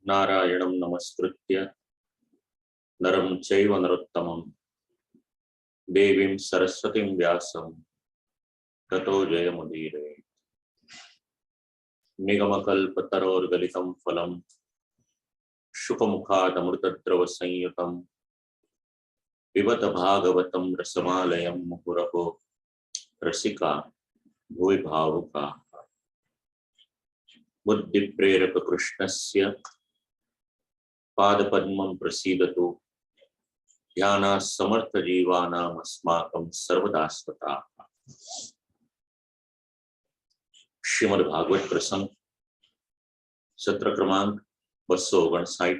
नारायणं नमस्कृत्य नरं चैव नरोत्तमं देवीं सरस्वतीं व्यासं ततो जयमुदीरये। निगमकल्पतरोर्गलितं फलं शुकमुखादमृतद्रवसंयुतं पिबत भागवतं रसमालयं मुहुरहो रसिका भुवि भावुका। बुद्धिप्रेरक कृष्णस्य पादपद्मं प्रसीदतु ध्यानात् समर्थ जीवानाम् अस्माकं सर्वदा स्वतः। श्रीमद् भागवत प्रसंग सत्र क्रमांक 259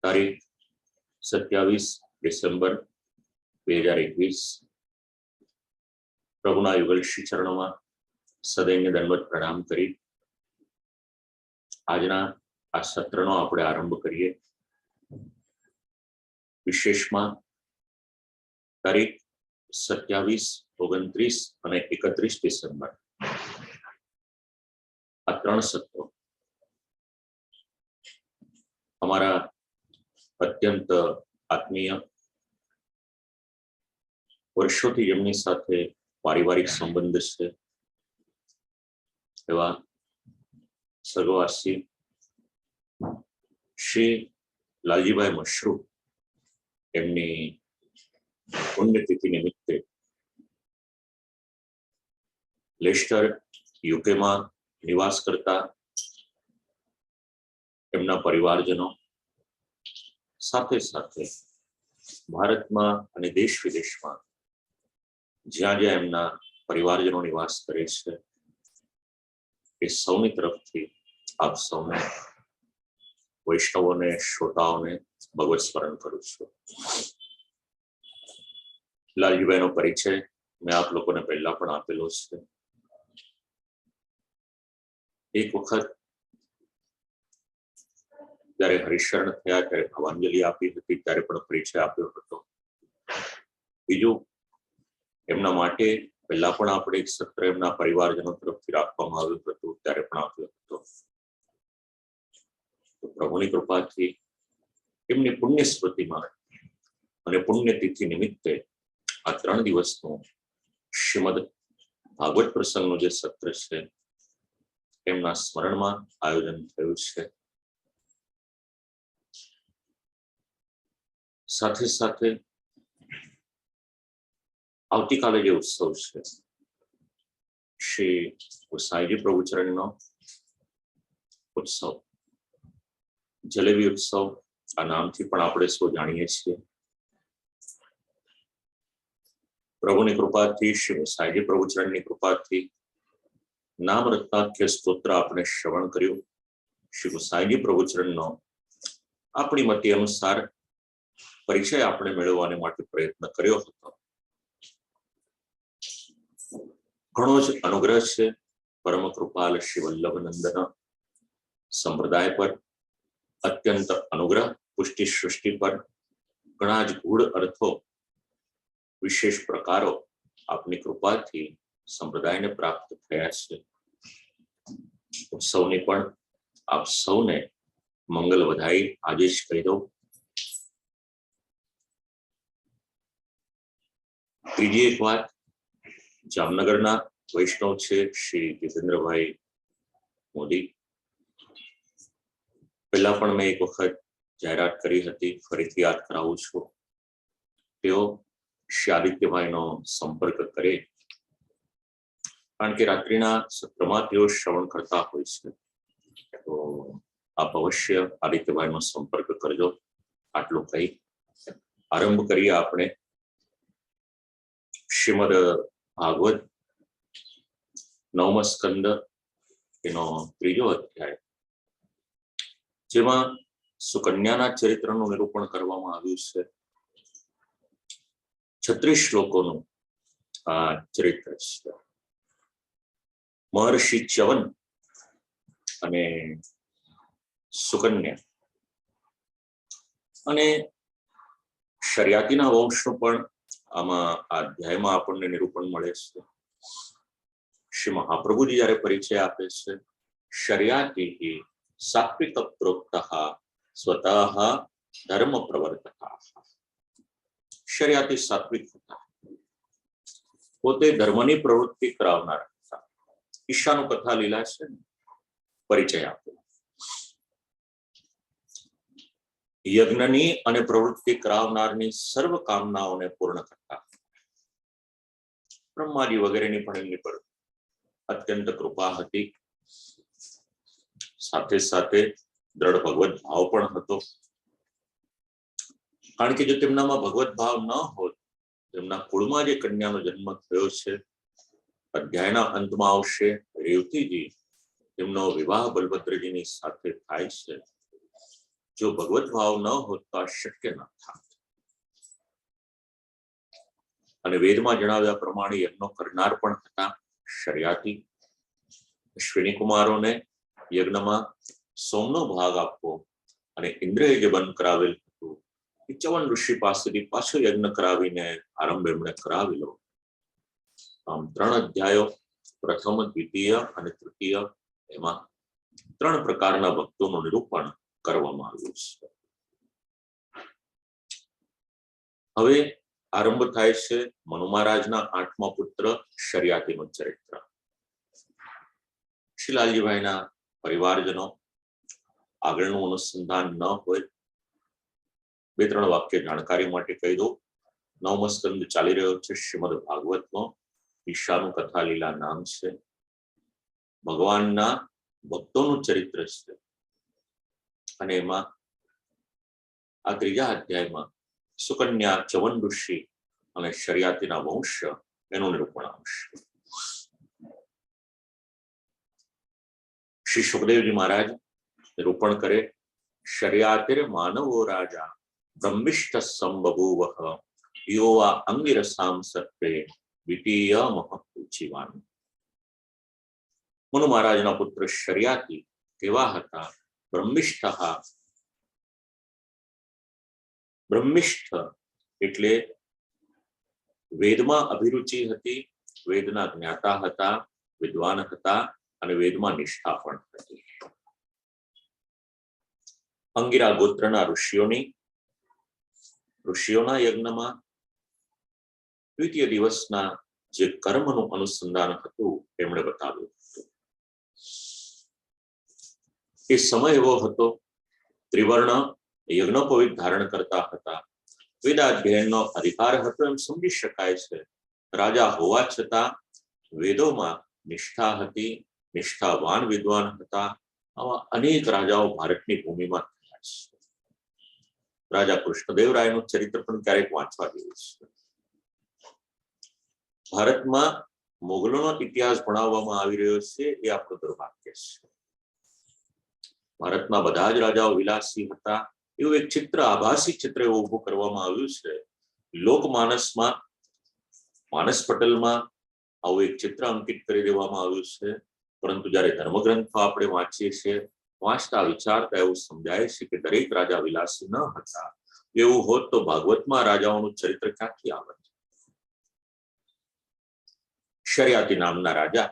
तारीख 27 ડિસેમ્બર 2021 પ્રભુના યુગલ શ્રી ચરણોમાં સદૈન્ય દંડવત પ્રણામ કરી આજના આ સત્રનો આપણે આરંભ કરીએ। વિશેષમાં તારીખ 27, 29 અને 31 ડિસેમ્બર આ ત્રણ સત્રો અમારા અત્યંત આત્મીય વર્ષોથી જેમની સાથે પારિવારિક સંબંધ છે એવા સ્વર્ગવાસી શ્રી લાલજીભાઈ મશરૂ એમની પુણ્યતિથિ નિમિત્તે લેસ્ટર યુકેમાં નિવાસ કરતા એમના પરિવારજનો સાથે સાથે ભારતમાં અને દેશ વિદેશમાં જ્યાં જ્યાં એમના પરિવારજનો નિવાસ કરે છે એ સૌની તરફથી આપ સૌને વૈષ્ણવોને શ્રોતાઓને ભગવત સ્મરણ કરું છું। લાલજીભાઈનો પરિચય મેં આપ લોકોને પહેલા પણ આપેલો છે। એક વખત જ્યારે હરિશરણ થયા ત્યારે ભાવાંજલિ આપી હતી ત્યારે પણ પરિચય આપ્યો હતો। બીજું એમના માટે પહેલા પણ આપણે એક સત્ર એમના પરિવારજનો તરફથી રાખવામાં આવ્યું હતું ત્યારે પણ આપ્યો હતો। તો પ્રભુની કૃપાથી એમની પુણ્ય સ્મૃતિમાં અને પુણ્યતિથિ નિમિત્તે આ 3 દિવસનું શ્રીમદ ભાગવત પ્રસંગનું જે સત્ર છે એમના સ્મરણમાં આયોજન થયું છે। સાથે સાથે આવતીકાલે જે ઉત્સવ છે શ્રી ગોસાઈજી પ્રભુચરણનો ઉત્સવ, જલેબી ઉત્સવ આ નામથી પણ આપણે સૌ જાણીએ છીએ। પ્રભુની કૃપાથી શ્રી ગોસાઈજી પ્રભુચરણની કૃપાથી નામ રત્નાખ્ય સ્તોત્ર આપણે શ્રવણ કર્યું। શ્રી ગોસાઈજી પ્રભુચરણનો આપણી મતિ અનુસાર પરિચય આપણે મેળવવાને માટે પ્રયત્ન કર્યો હતો। ઘણો જ અનુગ્રહ છે પરમ કૃપાલ શ્રી વલ્લભનંદન સંપ્રદાય પર, અત્યંત અનુગ્રહ પુષ્ટિ સૃષ્ટિ પર, ઘણા જ ગૂઢ અર્થો વિશેષ પ્રકારો આપની કૃપાથી સંપ્રદાયને પ્રાપ્ત થયા છે। ઉત્સવની પણ આપ સૌને મંગલ વધાઈ આજે જ કહી દઉં। ત્રીજી એક વાત, જામનગરના વૈષ્ણવ છે શ્રી જીતેન્દ્રભાઈ મોદી, પહેલા પણ મેં એક વખત જાહેરાત કરી હતી, ફરીથી યાદ કરાવું છું। તેઓ શ્રી આદિત્યભાઈનો સંપર્ક કરે કારણ કે રાત્રિના સત્રમાં તેઓ શ્રવણ કરતા હોય છે, તો આપ અવશ્ય આદિત્યભાઈનો સંપર્ક કરજો। આટલું કહી આરંભ કરીએ આપણે શ્રીમદ ભાગવત 9મો સ્કંદ એનો 3જો અધ્યાય, જેમાં સુકન્યાના ચરિત્રનું નિરૂપણ કરવામાં આવ્યું છે। 36 શ્લોકોનું આ ચરિત્ર છે। મહર્ષિ ચ્યવન અને સુકન્યા અને શર્યાતિના વંશનું પણ આમાં આ અધ્યાયમાં આપણને નિરૂપણ મળે છે। શ્રી મહાપ્રભુજી જ્યારે પરિચય આપે છે, શર્યાતિ સાત્વિક પ્રોક્તઃ સ્વતઃ ધર્મ પ્રવર્તકા. શરિયાતી સાત્વિક હતા, પોતે ધર્મની પ્રવૃત્તિ કરાવનારા હતા. ઈશાનું કથા લીલા છે ને, પરિચય આપો. યજ્ઞની અને પ્રવૃત્તિ કરાવનારની સર્વ કામનાઓને પૂર્ણ કરતા. બ્રહ્માજી વગેરેની પણ એમની પર અત્યંત કૃપા હતી. સાથે સાથે દ્રઢ ભગવત ભાવ પણ હતો. કારણ કે જો તેમનામાં ભગવત ભાવ ન હોત, તેમના કુળમાં જે કન્યાનો જન્મ થયો છે, અધ્યાયના અંતમાં આવશે, રેવતીજી તેમનો વિવાહ બલભદ્રજીની સાથે થાય છે. જો ભગવત ભાવ ન હોત તો આ શક્ય ન થાત. અને વેદમાં જણાવ્યા પ્રમાણે યજ્ઞ કરનાર પણ હતા શરિયાતી. અશ્વિની કુમારોને યજ્ઞમાં સોમનો ભાગ આપવો અને ઇન્દ્રએ જે બંધ કરાવેલ હતું એ ચ્યવન ઋષિ પાસેથી પાછો યજ્ઞ કરાવીને આરંભ એમણે કરાવેલો. આમ 3 અધ્યાયો, પ્રથમ, દ્વિતીય અને તૃતીય, એમાં 3 પ્રકારના ભક્તોનું નિરૂપણ કરવામાં આવ્યું છે. હવે આરંભ થાય છે મનુ મહારાજના 8મા પુત્ર શરિયાતીનું ચરિત્ર. શ્રીલાલજીભાઈના પરિવારજનો આગળનું અનુસંધાન ન હોય, 2-3 વાક્ય જાણકારી માટે કહી દઉં. 9મો સ્કંદ ચાલી રહ્યો છે શ્રીમદ ભાગવતનો. ઈશાનું કથા લીલા નામ છે. ભગવાનના ભક્તોનું ચરિત્ર છે. અને એમાં આ 3જા અધ્યાયમાં સુકન્યા, ચ્યવન ઋષિ અને શરિયાતીના વંશ એનું નિરૂપણ આવશે. શ્રી સુખદેવજી મહારાજ નિરૂપણ કરે, શરિયાતિર માનવો રાજા બ્રહ્મિષ્ઠ સંબભૂવ યોવા અંગિરસામ સત્રે દ્વિતીય મહપૂચિવાન. મનુ મહારાજના પુત્ર શરિયાતી કેવા હતા? બ્રહ્મિષ્ઠ. બ્રહ્મિષ્ઠ એટલે વેદમાં અભિરુચિ હતી, વેદના જ્ઞાતા હતા, વિદ્વાન હતા અને વેદમાં નિષ્ઠા પણ હતી. અંગિરા ગોત્રના ઋષિઓના યજ્ઞમાં દ્વિતીય દિવસના જે કર્મનું અનુસંધાન હતું એમણે બતાવ્યું હતું. એ સમય એવો હતો, ત્રિવર્ણ યજ્ઞોપવિત ધારણ કરતા હતા. વેદાધ્યયનનો અધિકાર હતો એમ સમજી શકાય છે. રાજા હોવા છતાં વેદોમાં નિષ્ઠા હતી, નિષ્ઠાવાન વિદ્વાન હતા. આવા અનેક રાજાઓ ભારતની ભૂમિમાં થયા છે. રાજા કૃષ્ણદેવરાયનું ચરિત્ર પણ ક્યારેક વાંચવા જેવું છે. ભારતમાં મુગલોનો ઇતિહાસ ભણાવવામાં આવી રહ્યો છે એ આપણું દુર્ભાગ્ય છે. ભારતના બધા જ રાજાઓ વિલાસી હતા એવું એક ચિત્ર, આભાસી ચિત્ર એવું ઊભું કરવામાં આવ્યું છે. લોકમાનસમાં, માનસ પટલમાં આવું એક ચિત્ર અંકિત કરી દેવામાં આવ્યું છે. પરંતુ જ્યારે ધર્મગ્રંથો આપણે વાંચીએ છીએ, વાંચતા વિચારતા એવું સમજાય છે કે દરેક રાજા વિલાસી ન હતા. એવું હોત તો ભાગવતમાં રાજાઓનું ચરિત્ર ક્યાંથી આવે? શરિયાતી નામના રાજા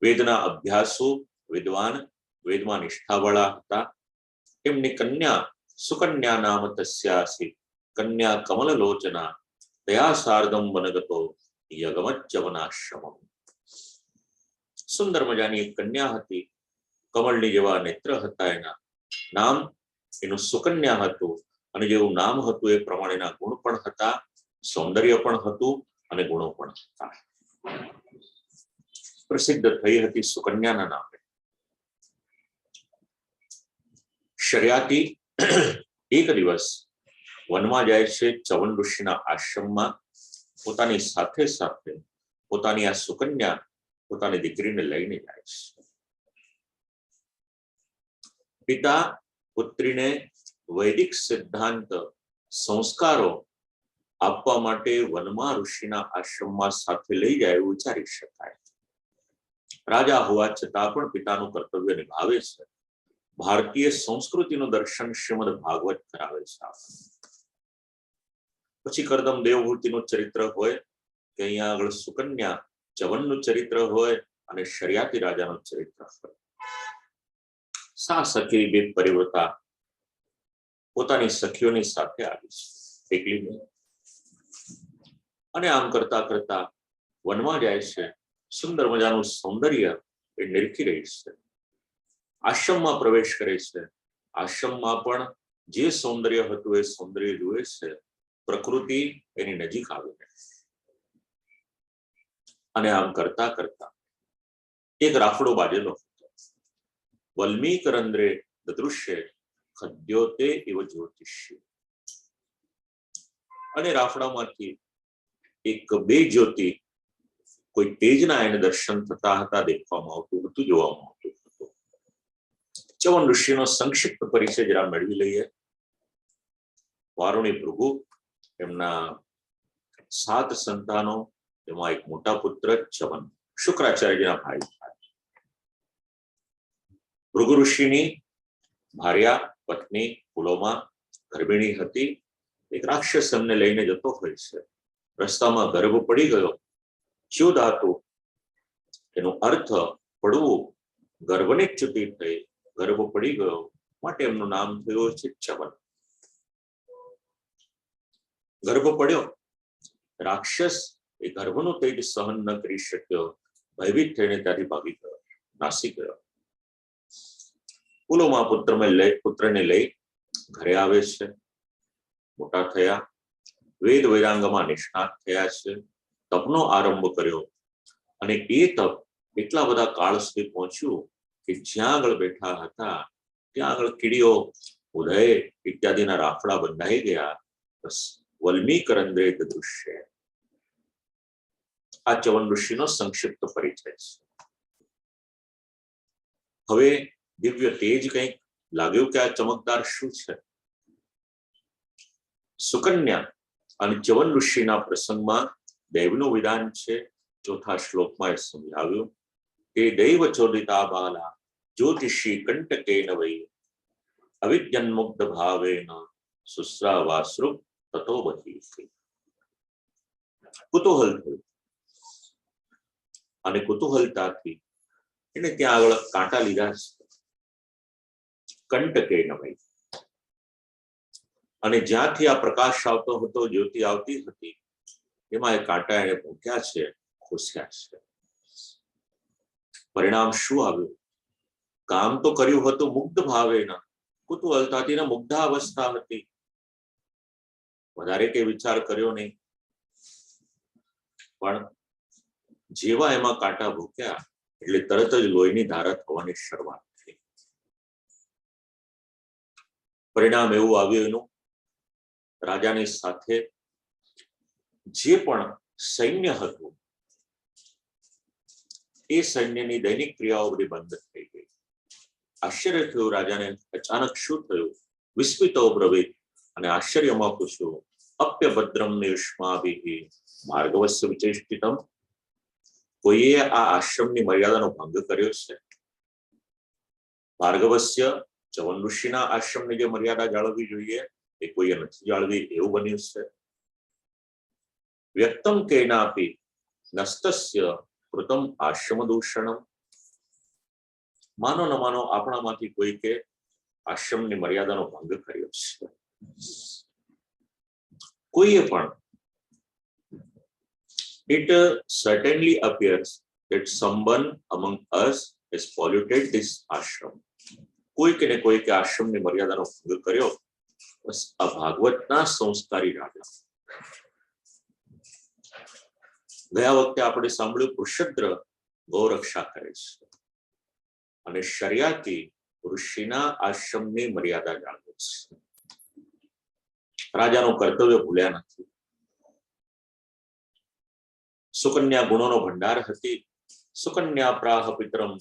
વેદના અભ્યાસુ, વિદ્વાન, વેદમાં નિષ્ઠાવાળા હતા. એમની કન્યા સુકન્યા નામ તસ્યાસી કન્યા કમલલોચના તયા સાર્ધમ વનગતો યગમચ્યવનાશ્રમમ. સુંદર મજાની એક કન્યા હતી, કમળની જેવા નેત્ર હતા. એના નામ એનું સુકન્યા હતું અને જેવું નામ હતું એ પ્રમાણેના ગુણ પણ હતા, સૌંદર્ય પણ હતું અને ગુણો પણ હતા. પ્રસિદ્ધ થઈ હતી સુકન્યાના નામે. શરિયાતી એક દિવસ વનમાં જાય છે, ચ્યવન ઋષિના આશ્રમમાં. પોતાની સાથે સાથે પોતાની આ સુકન્યા, પોતાની દીકરીને લઈને જાય છે. પિતા પુત્રીને વૈદિક સિદ્ધાંત, સંસ્કારો આપવા માટે વનમાં ઋષિના આશ્રમમાં સાથે લઈ જાય એવું વિચારી શકાય. રાજા હોવા છતાં પણ પિતાનું કર્તવ્ય નિભાવે છે. ભારતીય સંસ્કૃતિનું દર્શન શ્રીમદ ભાગવત કરાવે છે. પછી કરદમ દેવહૂતિનું ચરિત્ર હોય કે અહીંયા આગળ સુકન્યા ચ્યવનનું ચરિત્ર હોય અને શરિયાતી રાજાનું ચરિત્ર હોય. સા સખી બે પરિવૃતા પોતાની સખીઓની સાથે આવી છે, એકલી નહીં. અને આમ કરતા કરતા વનમાં જાય છે. સુંદર મજાનું સૌંદર્ય એ નિરખી રહી છે. આશ્રમમાં પ્રવેશ કરે છે. આશ્રમમાં પણ જે સૌંદર્ય હતું એ સૌંદર્ય જુએ છે. પ્રકૃતિ એની નજીક આવીને. અને આમ કરતા કરતા એક રાફડો બાજેલો હતો. વલ્મી કરંદ્રે દૃશ્ય ખદ્યોતે એવ જ્યોતિષ્ય. અને રાફડામાંથી એક બે જ્યોતિ કોઈ તેજના એને દર્શન થતા હતા, દેખવામાં આવતું હતું, જોવામાં આવતું હતું. ચ્યવન ઋષિનો સંક્ષિપ્ત પરિચય જરા મેળવી લઈએ. વારુણી ભૃગુ, એમના 7 સંતાનો, એમાં એક મોટા પુત્ર ચ્યવન, શુક્રાચાર્યના ભાઈ થાય. ભૃગુ ઋષિની ભાર્યા પત્ની પુલોમા ગર્ભિણી હતી. એક રાક્ષસ એમને લઈને જતો હોય છે. રસ્તામાં ગર્ભ પડી ગયો. ચ્યુ ધાતુ એનો અર્થ પડવું, ગર્ભની ચ્યુતિ થઈ, ગર્ભ પડી ગયો, માટે એમનું નામ થયું છે ચ્યવન. ગર્ભ પડ્યો. રાક્ષસ એ ગર્ભનું તેજ સહન ન કરી શક્યો. ભયભીત થઈને ત્યાંથી ભાગી ગયો, નાસી ગયો. પુલોમાં પુત્રને લઈ ઘરે આવે છે. મોટા થયા. વેદ વેદાંગમાં નિષ્ણાત થયા છે. તપનો આરંભ કર્યો. અને એ તપ એટલા બધા કાળ સુધી પહોંચ્યું કે જ્યાં આગળ બેઠા હતા ત્યાં આગળ કીડીઓ, ઉદય ઇત્યાદિના રાફડા બંધાઈ ગયા. બસ વલ્મી કરંદ્રે દૃશ્ય. આ ચ્યવન ઋષિનો સંક્ષિપ્ત પરિચય છે. હવે દિવ્ય તેજ કંઈક લાગ્યું કે આ ચમકદાર શું છે? સુકન્યા અને ચ્યવન ઋષિના પ્રસંગમાં દૈવનું વિધાન છે. 4થા શ્લોકમાં એ સમજાવ્યું કે દૈવ ચોદિતા બાલા જ્યોતિષી કંટકેન વૈ અવિદ્યન્મુગ્ધ ભાવેન સુસ્રાવાસૃ તતો વધી. કુતૂહલ થયું અને કુતૂહલતાથી એને ત્યાં આગળ કાંટા લીધા છે. કંટકેન વૈ, અને જ્યાંથી આ પ્રકાશ આવતો હતો, જ્યોતિ આવતી હતી, એમાં એ કાંટા એને ભૂખ્યા છે, ખોસ્યા છે. પરિણામ શું આવ્યું? કામ તો કર્યું હતું મુગ્ધ ભાવેના, કુતૂહલતાથી મુગ્ધ અવસ્થા હતી. વધારે કે વિચાર કર્યો નહીં. પણ જેવા એમાં કાંટા ભૂક્યા એટલે તરત જ લોહીની ધારા થવાની શરૂઆત થઈ. પરિણામ એવું આવ્યું એનું, રાજાની સાથે જે પણ સૈન્ય હતું એ સૈન્યની દૈનિક ક્રિયાઓ બધી બંધ થઈ ગઈ. આશ્ચર્ય થયું રાજાને. અચાનક શું થયું? વિસ્મિતો બ્રવીત, અને આશ્ચર્યમાં પૂછ્યું, અપ્યભદ્રમ નિષ્માભિ ભાર્ગવસ્ય વિચેષ્ટિતમ. કોઈએ આ આશ્રમની મર્યાદાનો ભંગ કર્યો છે? ભાર્ગવસ્ય, ચ્યવન ઋષિના આશ્રમની જે મર્યાદા જાળવવી જોઈએ એ કોઈએ નથી જાળવી, એવું બન્યું છે. વ્યક્તમ કેનાપી નસ્તસ્ય કૃતમ આશ્રમ દૂષણમ. માનો ન માનો આપણામાંથી કોઈ કે આશ્રમની મર્યાદાનો ભંગ કર્યો છે. કોઈએ પણ. It certainly appears that someone among us has polluted this ashram. કોઈક ને કોઈકે આશ્રમની મર્યાદાનો ભંગ કર્યો. બસ આ ભાગવતના સંસ્કારી રાજા. ગયા વખતે આપણે સાંભળ્યું વૃષદ્ર ગૌરક્ષા કરે છે અને શર્યાતી ઋષિના આશ્રમની મર્યાદા જાળવે છે. રાજાનું કર્તવ્ય ભૂલ્યા નથી. સુકન્યા ગુણોનો ભંડાર હતી. સુકન્યા પ્રાહ પિતરમ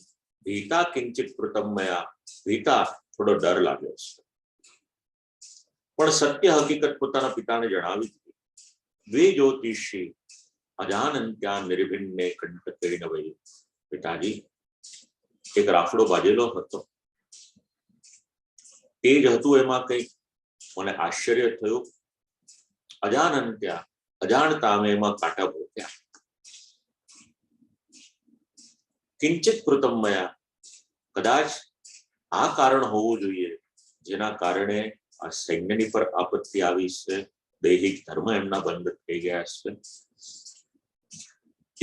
ભીતા કિંચિત કૃતમ મયા. ભીતા, થોડો ડર લાગ્યો છે, પણ સત્ય હકીકત પોતાના પિતાને જણાવી દીધી. દ્વે જ્યોતિષી અજાનંત્યા નિર્ભિન્ને કંટકેન વૈ. પિતાજી, એક રાફડો બાજેલો હતો. તેજ હતું એમાં કંઈક. મને આશ્ચર્ય થયું. અજાનંત્યા, અજાણતા મેં એમાં કાંટા ભોગ્યા. કિંચિત કૃતમ મયા, કદાચ આ કારણ હોવું જોઈએ જેના કારણે આ સૈન્યની પર આપત્તિ આવી છે, દૈહિક ધર્મ એમના બંધ થઈ ગયા છે.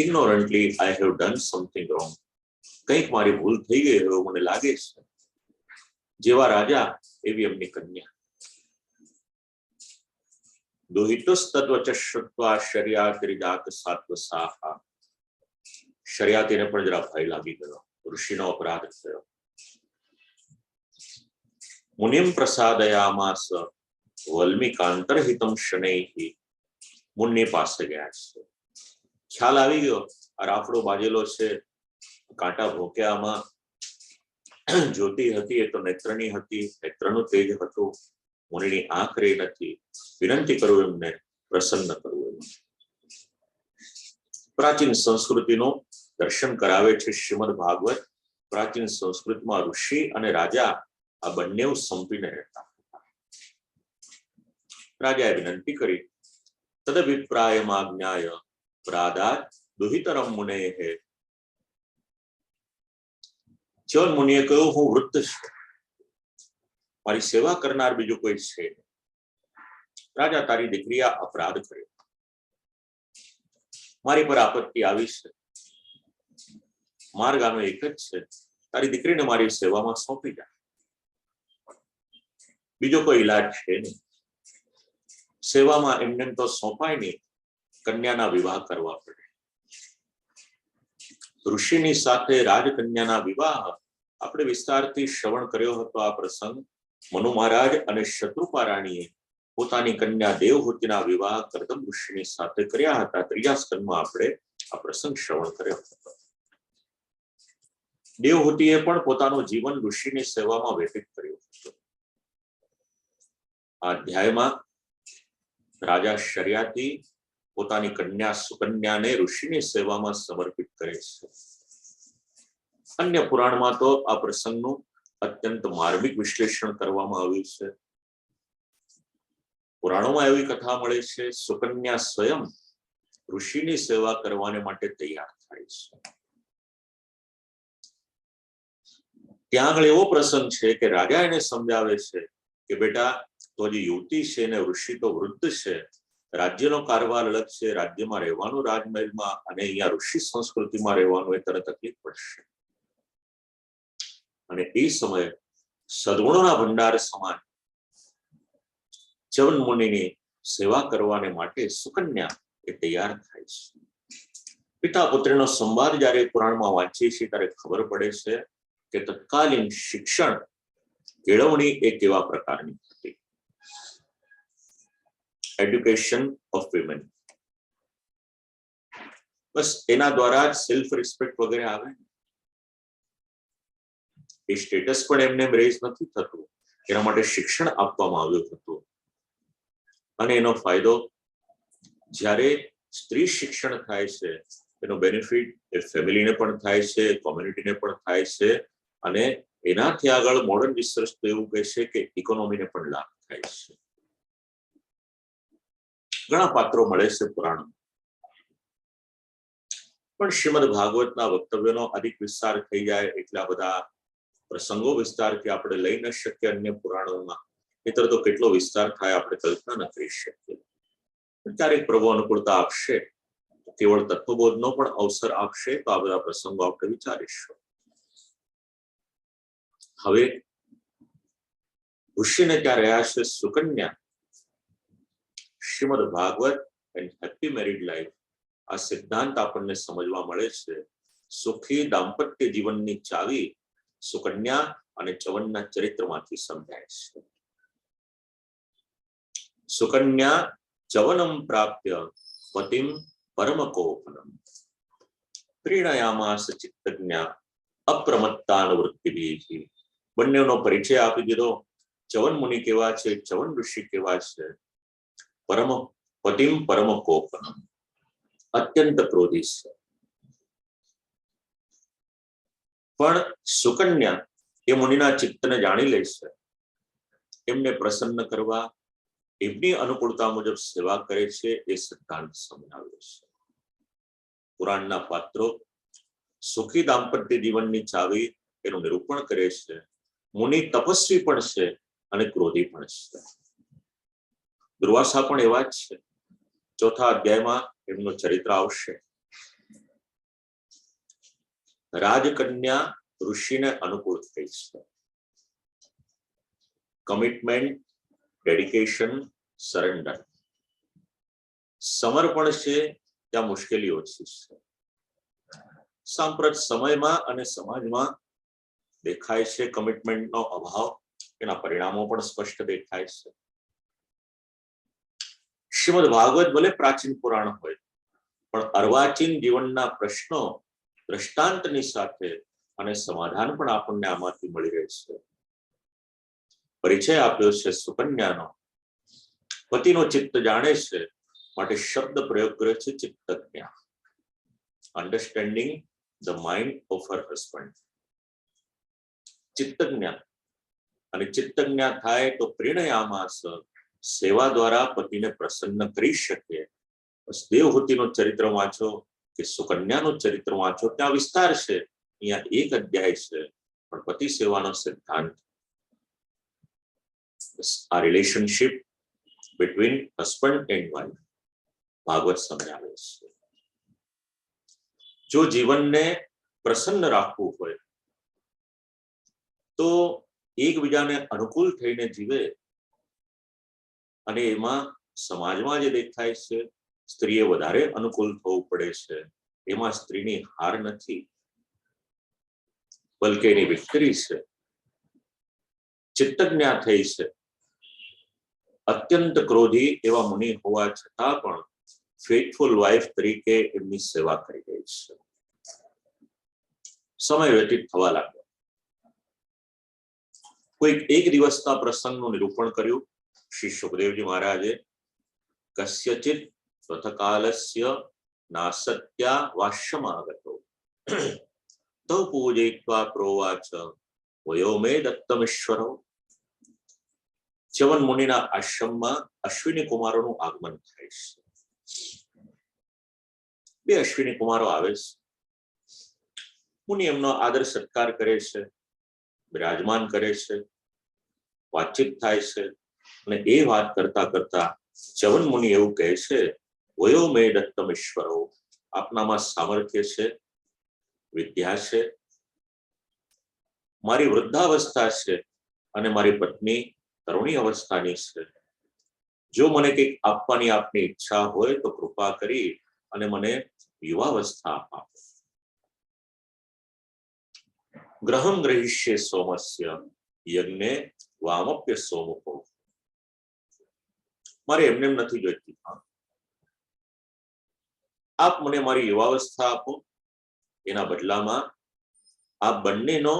Ignorantly I have done something wrong. કંઈક મારી ભૂલ થઈ ગઈ એવું મને લાગે છે. જેવા રાજા એવી એમની કન્યા. દુહિતસ્તદ્વચ શ્રુત્વા શર્યાતિર્જાત સાત્વસાહા. શર્યાતીને પણ જરા ભય લાગી ગયો, ઋષિનો અપરાધ થયો. મુનિમ પ્રસાદયામાસ વલ્મીકાંતરહિતમ શનૈહિ. મુનિ પાસે ગયા છે, ખ્યાલ આવી ગયો આ રાફડો બાજેલો છે, કાંટા ભોંક્યામાં જ્યોતિ હતી એ તો નેત્રની હતી, નેત્રનું તેજ હતું, મુનિની આંખ રહી નથી. વિનંતી કરું એમને પ્રસન્ન કરવું. એમ પ્રાચીન સંસ્કૃતિનું દર્શન કરાવે છે શ્રીમદ ભાગવત. પ્રાચીન સંસ્કૃતિમાં ઋષિ અને રાજા આ બંને સંપીને રહેતા હતા. રાજાએ વિનંતી કરી. તદભિપ્રાયમાજ્ઞાય પ્રાદાત દુહિતરમ મુનેઃ. ચ્યવન મુનિએ કહ્યું, હું વૃદ્ધ છું, મારી સેવા કરનાર બીજું કોઈ છે. રાજા, તારી દીકરી આ અપરાધ કર્યો, મારી પર આપત્તિ આવી છે, માર્ગ આનો એક જ છે, તારી દીકરીને મારી સેવામાં સોંપી જા. બીજો કોઈ ઈલાજ છે નહીં. સેવામાં એમને તો સોંપાય નહીં, કન્યાના વિવાહ કરવા પડે. ઋષિની સાથે રાજકન્યાના વિવાહ આપણે વિસ્તારથી શ્રવણ કર્યો હતો. આ પ્રસંગ મનુ મહારાજ અને શત્રુપા રાણીએ પોતાની કન્યા દેવહૂતિના વિવાહ કરદમ ઋષિની સાથે કર્યા હતા. ત્રીજા સ્કંદમાં આપણે આ પ્રસંગ શ્રવણ કર્યો હતો. દેવહૂતિએ પણ પોતાનું જીવન ઋષિની સેવામાં વ્યતીત કર્યું હતું. આ અધ્યાયમાં રાજા શર્યાતી પોતાની કન્યા સુકન્યાને ઋષિની સેવામાં સમર્પિત કરે છે. અન્ય પુરાણમાં તો આ પ્રસંગનું અત્યંત માર્મિક વિશ્લેષણ કરવામાં આવ્યું છે. પુરાણોમાં એવી કથા મળે છે, સુકન્યા સ્વયં ઋષિની સેવા કરવાને માટે તૈયાર થાય છે. ત્યાં આગળ એવો પ્રસંગ છે કે રાજા એને સમજાવે છે કે બેટા, તો જે યુવતી છે ને ઋષિ તો વૃદ્ધ છે, રાજ્યનો કારભાર અલગ છે, રાજ્યમાં રહેવાનું રાજમહેલમાં, અને અહીંયા ઋષિ સંસ્કૃતિમાં રહેવાનું, એ તને તકલીફ પડશે. અને એ સમયે સદગુણોના ભંડાર સમાન ચ્યવન મુનિની સેવા કરવાને માટે સુકન્યા એ તૈયાર થાય છે. પિતા પુત્રનો સંવાદ જયારે પુરાણમાં વાંચીએ છીએ ત્યારે ખબર પડે છે કે તત્કાલીન શિક્ષણ કેળવણી એ કેવા પ્રકારની હતી. એડ્યુકેશન ઓફ વિમેન, બસ એના દ્વારા જ સેલ્ફ રિસ્પેક્ટ વગેરે આવે. એ સ્ટેટસ પણ એમને રેઝ નથી થતું, એના માટે શિક્ષણ આપવામાં આવ્યું હતું. અને એનો ફાયદો જ્યારે સ્ત્રી શિક્ષણ થાય છે એનો બેનિફિટ એ ફેમિલીને પણ થાય છે, કોમ્યુનિટીને પણ થાય છે, અને એનાથી આગળ મોડર્ન રિસર્ચ તો એવું કહે છે કે ઇકોનોમીને પણ લાભ થાય છે. ઘણા પાત્રો મળે છે પુરાણ, પણ શ્રીમદ ભાગવતના વક્તવ્યનો અધિક વિસ્તાર થઈ જાય, એટલા બધા પ્રસંગો વિસ્તારથી આપણે લઈ ન શકીએ અન્ય પુરાણોમાં. મિત્ર તો કેટલો વિસ્તાર થાય આપણે કલ્પના ન કરી શકીએ. ક્યારેક પ્રભુ અનુકૂળતા આપશે, કેવળ તત્વબોધનો પણ અવસર આપશે, તો આ બધા પ્રસંગો આપણે વિચારીશું. હવે ઋષિને ત્યાં રહ્યા છે Sukanya. Shrimad Bhagavat and happy married life, આ સિદ્ધાંત આપણને સમજવા મળે છે. સુખી દાંપત્ય જીવનની ચાવી સુકન્યા અને ચ્યવનના ચરિત્રમાંથી સમજાય છે. સુકન્યા ચ્યવનમ પ્રાપ્ય પતિમ પરમકોપનમ પ્રીણયામાસ ચિત્તજ્ઞા અપ્રમત્તાનુવૃત્તિભિઃ. બંનેનો પરિચય આપી દીધો. ચ્યવન મુનિ કેવા છે, ચ્યવન ઋષિ કેવા છે. પરમ પતિમ પરમકોપનમ, અત્યંત ક્રોધી છે. પણ સુકન્યા એ મુનિના ચિત્તને જાણી લે છે. એમને પ્રસન્ન કરવા એમની અનુકૂળતા મુજબ સેવા કરે છે. એ સિદ્ધાંત સમજાવે છે. પુરાણના પાત્રો સુખી દાંપત્ય જીવનની ચાવી એનું નિરૂપણ કરે છે. મુનિ તપસ્વી પણ છે અને ક્રોધી પણ છે. દુર્વાસા પણ એવા જ છે. ચોથા અધ્યાયમાં એમનું ચરિત્ર આવશે. રાજકન્યા ઋષિને અનુકૂળ થઈ છે. કમિટમેન્ટ, ડેડિકેશન, સરેન્ડર, સમર્પણ છે ત્યાં મુશ્કેલી ઓછી છે. સાંપ્રત સમયમાં અને સમાજમાં દેખાય છે કમિટમેન્ટનો અભાવ. એના પરિણામો પણ સ્પષ્ટ દેખાય છે. શ્રીમદ ભાગવત ભલે પ્રાચીન પુરાણ હોય, પણ અર્વાચીન જીવનના પ્રશ્નો દ્રષ્ટાંતની સાથે અને સમાધાન પણ આપણને આમાંથી મળી રહે છે. પરિચય આપ્યો છે સુકન્યાનો. પતિનો ચિત્ત જાણે છે, માટે શબ્દ પ્રયોગ કર્યો છે ચિત્તજ્ઞા. Understanding the mind of her husband. ચિત્તજ્ઞા. અને ચિત્તજ્ઞા થાય તો પ્રેરણાયામાસ, સેવા દ્વારા પતિને પ્રસન્ન કરી શકે. બસ દેવહૂતિનું ચરિત્ર વાંચો કે સુકન્યાનું ચરિત્ર વાંચો, ત્યાં વિસ્તાર છે. અહીંયા એક અધ્યાય છે, પણ પતિ સેવાનો સિદ્ધાંત, આ relationship between husband and wife Bhagavat સમજાવે છે. જો જીવનને પ્રસન્ન રાખવું હોય તો એકબીજાને અનુકૂળ થઈને જીવે. અને એમાં સમાજમાં જે દેખાય છે સ્ત્રીએ વધારે અનુકૂળ થવું પડે છે, એમાં સ્ત્રીની હાર નથી, બલકે એની વિક્ટરી છે. ચિત્તજ્ઞા થઈ છે. અત્યંત ક્રોધી એવા મુનિ હોવા છતાં પણ ફેથફુલ વાઇફ તરીકે એમની સેવા કરી રહી છે. સમય વ્યતીત થવા લાગ્યો. કોઈક એક દિવસના પ્રસંગનું નિરૂપણ કર્યું શ્રી સુખદેવજી મહારાજે. કસ્યચિત રથકાલસ્ય નાસત્યા વાશ્યમાગતો તૌ પૂજયિત્વા પ્રોવાચ વયો મે દત્તમેશ્વરો. ચ્યવન મુનિના આશ્રમમાં અશ્વિની કુમારોનું આગમન થાય છે. બે અશ્વિની કુમારો આવે છે. મુનિ એમનો આદર સત્કાર કરે છે, બિરાજમાન કરે છે, વાતચીત થાય છે. અને એ વાત કરતા કરતા ચ્યવન મુનિ એવું કહે છે, વયો મે દત્તમેશ્વરો. આપનામાં સામર્થ્ય છે, વિદ્યા છે, મારી વૃદ્ધાવસ્થા છે અને મારી પત્ની તરુણી અવસ્થાની છે. જો મને કંઈક આપવાની આપની ઈચ્છા હોય તો કૃપા કરી અને મને યુવાવસ્થા આપો. ગ્રહમ ગ્રહિષ્ય સોમસ્ય યજ્ઞે વામપ્ય સોમુખો. મારે એમને નથી જોઈતી. આપ મને મારી યુવાવસ્થા આપો, એના બદલામાં આ બંનેનો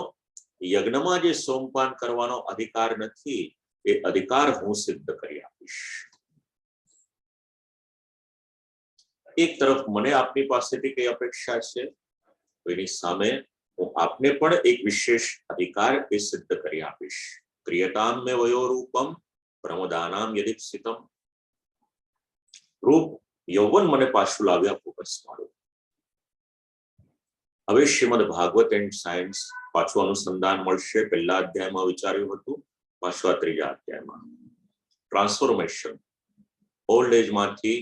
યજ્ઞમાં જે સોમપાન કરવાનો અધિકાર નથી, એ અધિકાર હું સિદ્ધ કરી આપીશ. એક તરફ મને આપની પાસેથી કઈ અપેક્ષા છે, એની સામે હું આપને પણ એક વિશેષ અધિકાર એ સિદ્ધ કરી આપીશ. ક્રિયતામ મે વયો રૂપમ પ્રમદાનામ યદિપ્સિતમ. રૂપ યૌવન મને પાછું લાવ્યા ફોકસ મારું. હવે શ્રીમદ ભાગવત એન્ડ સાયન્સ પાછું અનુસંધાન મળશે. પહેલા અધ્યાયમાં વિચાર્યું હતું, પાછું આ ત્રીજા અધ્યાયમાં ટ્રાન્સફોર્મેશન. ઓલ્ડ એજમાંથી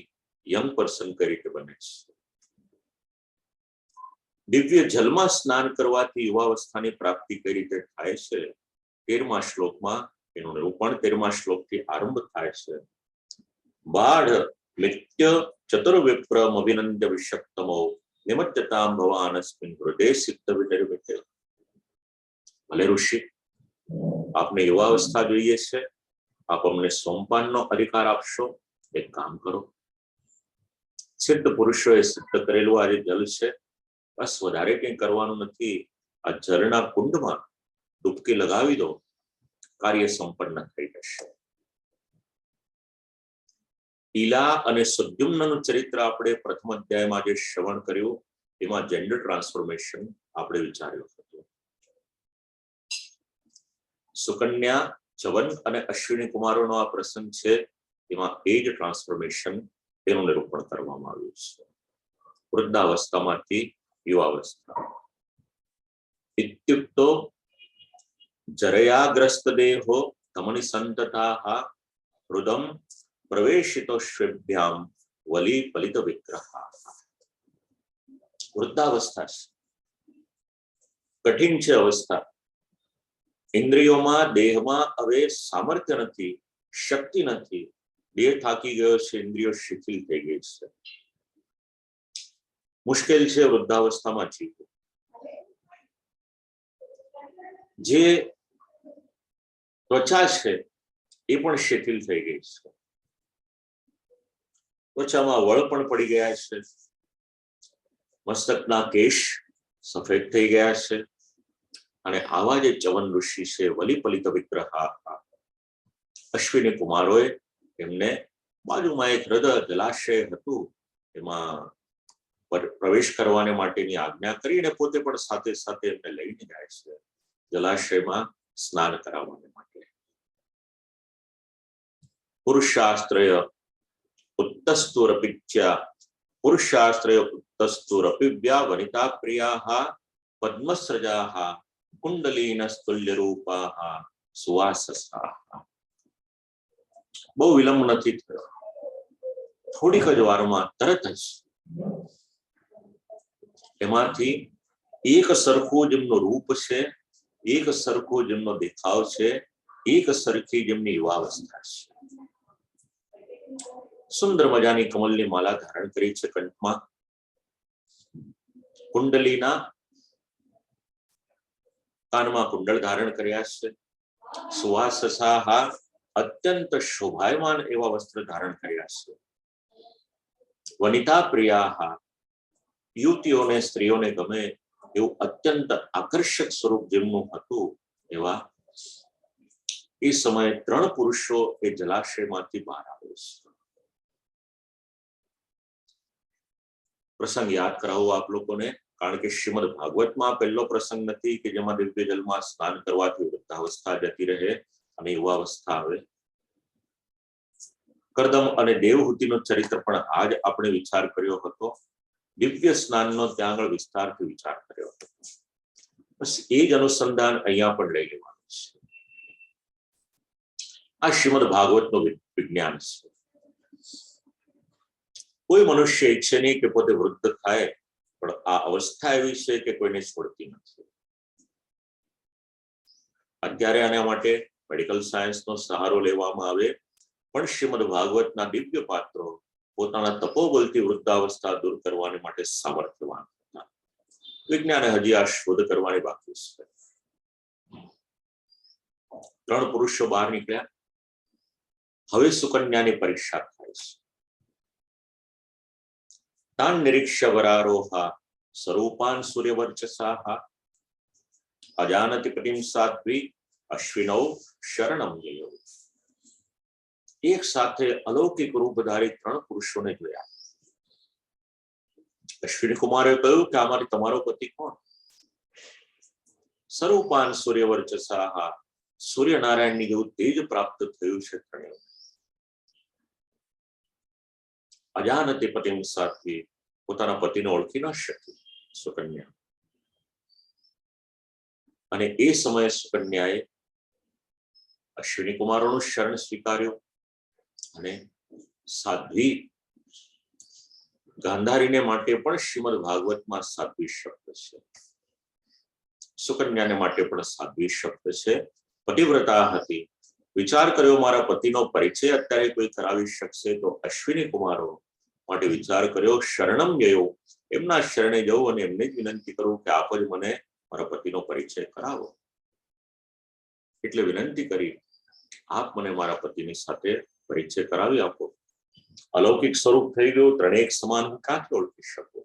યંગ પર્સન કઈ રીતે બને છે. દિવ્ય જલમાં સ્નાન કરવાથી યુવાવસ્થાની પ્રાપ્તિ કઈ રીતે થાય છે, 13મા શ્લોકમાં એનું નિરૂપણ 13મા શ્લોકથી આરંભ થાય છે. બાઢ નિત્ય ચતુર્વિપ્રમ અભિનંદ્ય વિષક્તમો નિમજ્જતામ ભવાનસ્મિન હૃદય સિદ્ધ વિનિર્મિતે. ભલે ઋષિ, આપને યુવાવસ્થા જોઈએ છે, આપ અમને સોમપાનનો અધિકાર આપશો. એક કામ કરો, સિદ્ધ પુરુષોએ સિદ્ધ કરેલું આ જે જલ છે, બસ વધારે કંઈ કરવાનું નથી. આ જળના કુંડમાં ડૂબકી લગાવી દો, કાર્ય સંપન્ન થઈ જશે. ઈલા અને સુદ્યુમ્નનું ચરિત્ર આપણે પ્રથમ અધ્યાયમાં જે શ્રવણ કર્યું, એમાં જેન્ડર ટ્રાન્સફોર્મેશન આપણે વિચાર્યું હતું. સુકન્યા, ચ્યવન અને અશ્વિની કુમારોનો આ પ્રસંગ છે, એમાં એજ ટ્રાન્સફોર્મેશન એનું નિરૂપણ કરવામાં આવ્યું છે. વૃદ્ધાવસ્થામાંથી યુવાવસ્થા. ઇત્યુક્તો जरयाग्रस्त देहो धमनी संतता हृदम प्रवेशितो श्वेभ्याम वली पलित विग्रह। वृद्धावस्था कठिन छे अवस्था। इंद्रियों देह में हवे सामर्थ्य नहीं, शक्ति नहीं, देह थाकी गयो छे, इंद्रियों शिथिल थई गई छे। मुश्किल छे वृद्धावस्था में जीवવું। जे त्वचा छे ए पण शिथिल थई गई छे, त्वचामां वळ पण पड़ी गया छे, मस्तकना केश सफेद थई गया छे અને આવા જે ચવન ઋષિ છે વલી પલિત વિગ્રહ અશ્વિની કુમારોએ એમને બાજુમાં એક હૃદય જલાશય હતું એમાં પ્રવેશ કરવાને માટેની આજ્ઞા કરી અને પોતે પણ સાથે સાથે એમને લઈને જાય છે જલાશયમાં સ્નાન કરાવવાને માટે. પુરુષાસ્ત્રય ઉત્તસ્તુરપિચ્ય પુરુષાસ્ત્રય ઉત્તસ્તુરપિવ્યા વનિતા પ્રિયાઃ પદ્મસ્રજાઃ कुंडलीनस्तुल्य रूपा सुवाससा. बहु विलंब नहीं थयो, थोड़ीक ज वारमां तरत ज एमांथी एक सरखो जेमनो रूप छे, एक सरखो जेमनो देखाव छे, एक सरखी जेमनी युवावस्था छे. सुंदर मजानी कमलनी माला धारण करी छे कंठमां. कुंडलीना कानमा कुंडल धारण कर्या छे. सुवाससाः अत्यंत शोभायमान एवा वस्त्र धारण कर्या छे. वनिता प्रियाः युवतीओने स्त्रीओने गमे एवं अत्यंत आकर्षक स्वरूप जेमनुं हतुं एवा ए समये 3 पुरुषो ए जलाशयमांथी बहार आवे छे. प्रसंग याद करावो आप लोगोने, कारण के श्रीमद भागवत में पहलो प्रसंग नहीं कि जेमां दिव्य जल में स्नान करवाथी वृद्धावस्था जती रहे अने युवावस्था आवे. कर्दम अने देवहूतिनो चरित्र पण आज आपणे विचार कर्यो हतो. दिव्य स्नाननो त्यां आगळ विस्तारथी विचार कर्यो हतो. बस ए ज अनुसंधान अहींया पण लई लेवानुं छे. आ श्रीमद भागवतनो विज्ञान छे. कोई मनुष्य इच्छे नहीं कि पोते वृद्ध थाय, पण आ अवस्था एवी छे के कोईने छोड़ती नथी. अत्यारे आना माटे मेडिकल सायन्सनो सहारो लेवामां आवे, पण श्रीमद भागवतना दिव्य पात्रो पोताना तपोबलथी वृद्धावस्था दूर करवाने माटे सामर्थ्यवान हता. विज्ञाने हजी आ शोध करवानी बाकी छे. 3 पुरुषो बहार निकळ्या. हवे सुकन्यानी परीक्षा थाय छे. तान निरीक्ष्य वरारोहा स्वरूपान सूर्यवर्चसाः अजानति पतिं साध्वी अश्विनौ शरणं ययौ. एक साथे अलौकिक रूपधारी 3 पुरुषोने जोया. अश्विनी कुमारे कह्युं कि आमारे तमारो पति कोण? स्वरूपान सूर्यवर्चसाः सूर्यनारायणनी जेवुं तेज प्राप्त थयुं छे त्रणेय. अजानति पतिं साध्वी पोताना पतिने ओळखी न शकी सुकन्या. અને એ સમયે સુકન્યાએ અશ્વિની કુમારોનું શરણ સ્વીકાર્યું અને સાધ્વી ગાંધારીને માટે પણ શ્રીમદ ભાગવતમાં સાધ્વી શબ્દ છે. સુકન્યાને માટે પણ સાધ્વી શબ્દ છે. પતિવ્રતા હતી. વિચાર કર્યો મારા પતિનો પરિચય અત્યારે કોઈ કરાવી શકશે તો અશ્વિની કુમારો માટે વિચાર કર્યો. શરણમ યયો, એમના શરણે જવું અને એમને જ વિનંતી કરું કે આપ જ મને મારા પતિનો પરિચય કરાવો. એટલે વિનંતી કરી, આપ મને મારા પતિની સાથે પરિચય કરાવી આપો. अलौकिक स्वरूप થઈ ગયો. ત્રણેય સમાન હું ક્યાંથી ઓળખી શકું?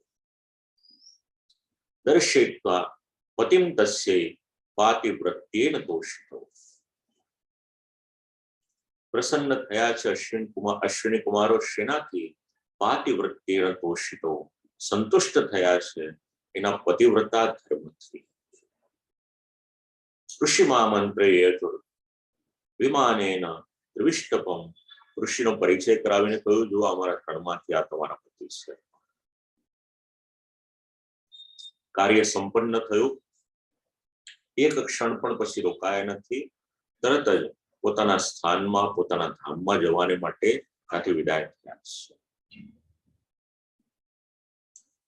દર્શયિત્વા પતિમ તસ્યૈ પાતિવ્રત્યેન તોષિતો. પ્રસન્ન થયા છે અશ્વિની કુમારો શેનાથી? પાતિવ્રત્યેન તોષિતો. સંતુષ્ટ થયા છે એના પતિવ્રતા ધર્મથી. ऋषिमा मंत्रे विमानेन त्रिविष्टपम. ऋषिनो परिचय करावीने कह्युं, जो अमारा रणमांथी आ तमारा पति छे. कार्य संपन्न थयुं. એક ક્ષણ પણ પછી રોકાયા નથી, તરત જ પોતાના સ્થાનમાં પોતાના ધામમાં જવાને માટે ત્યાંથી વિદાય થયા છે.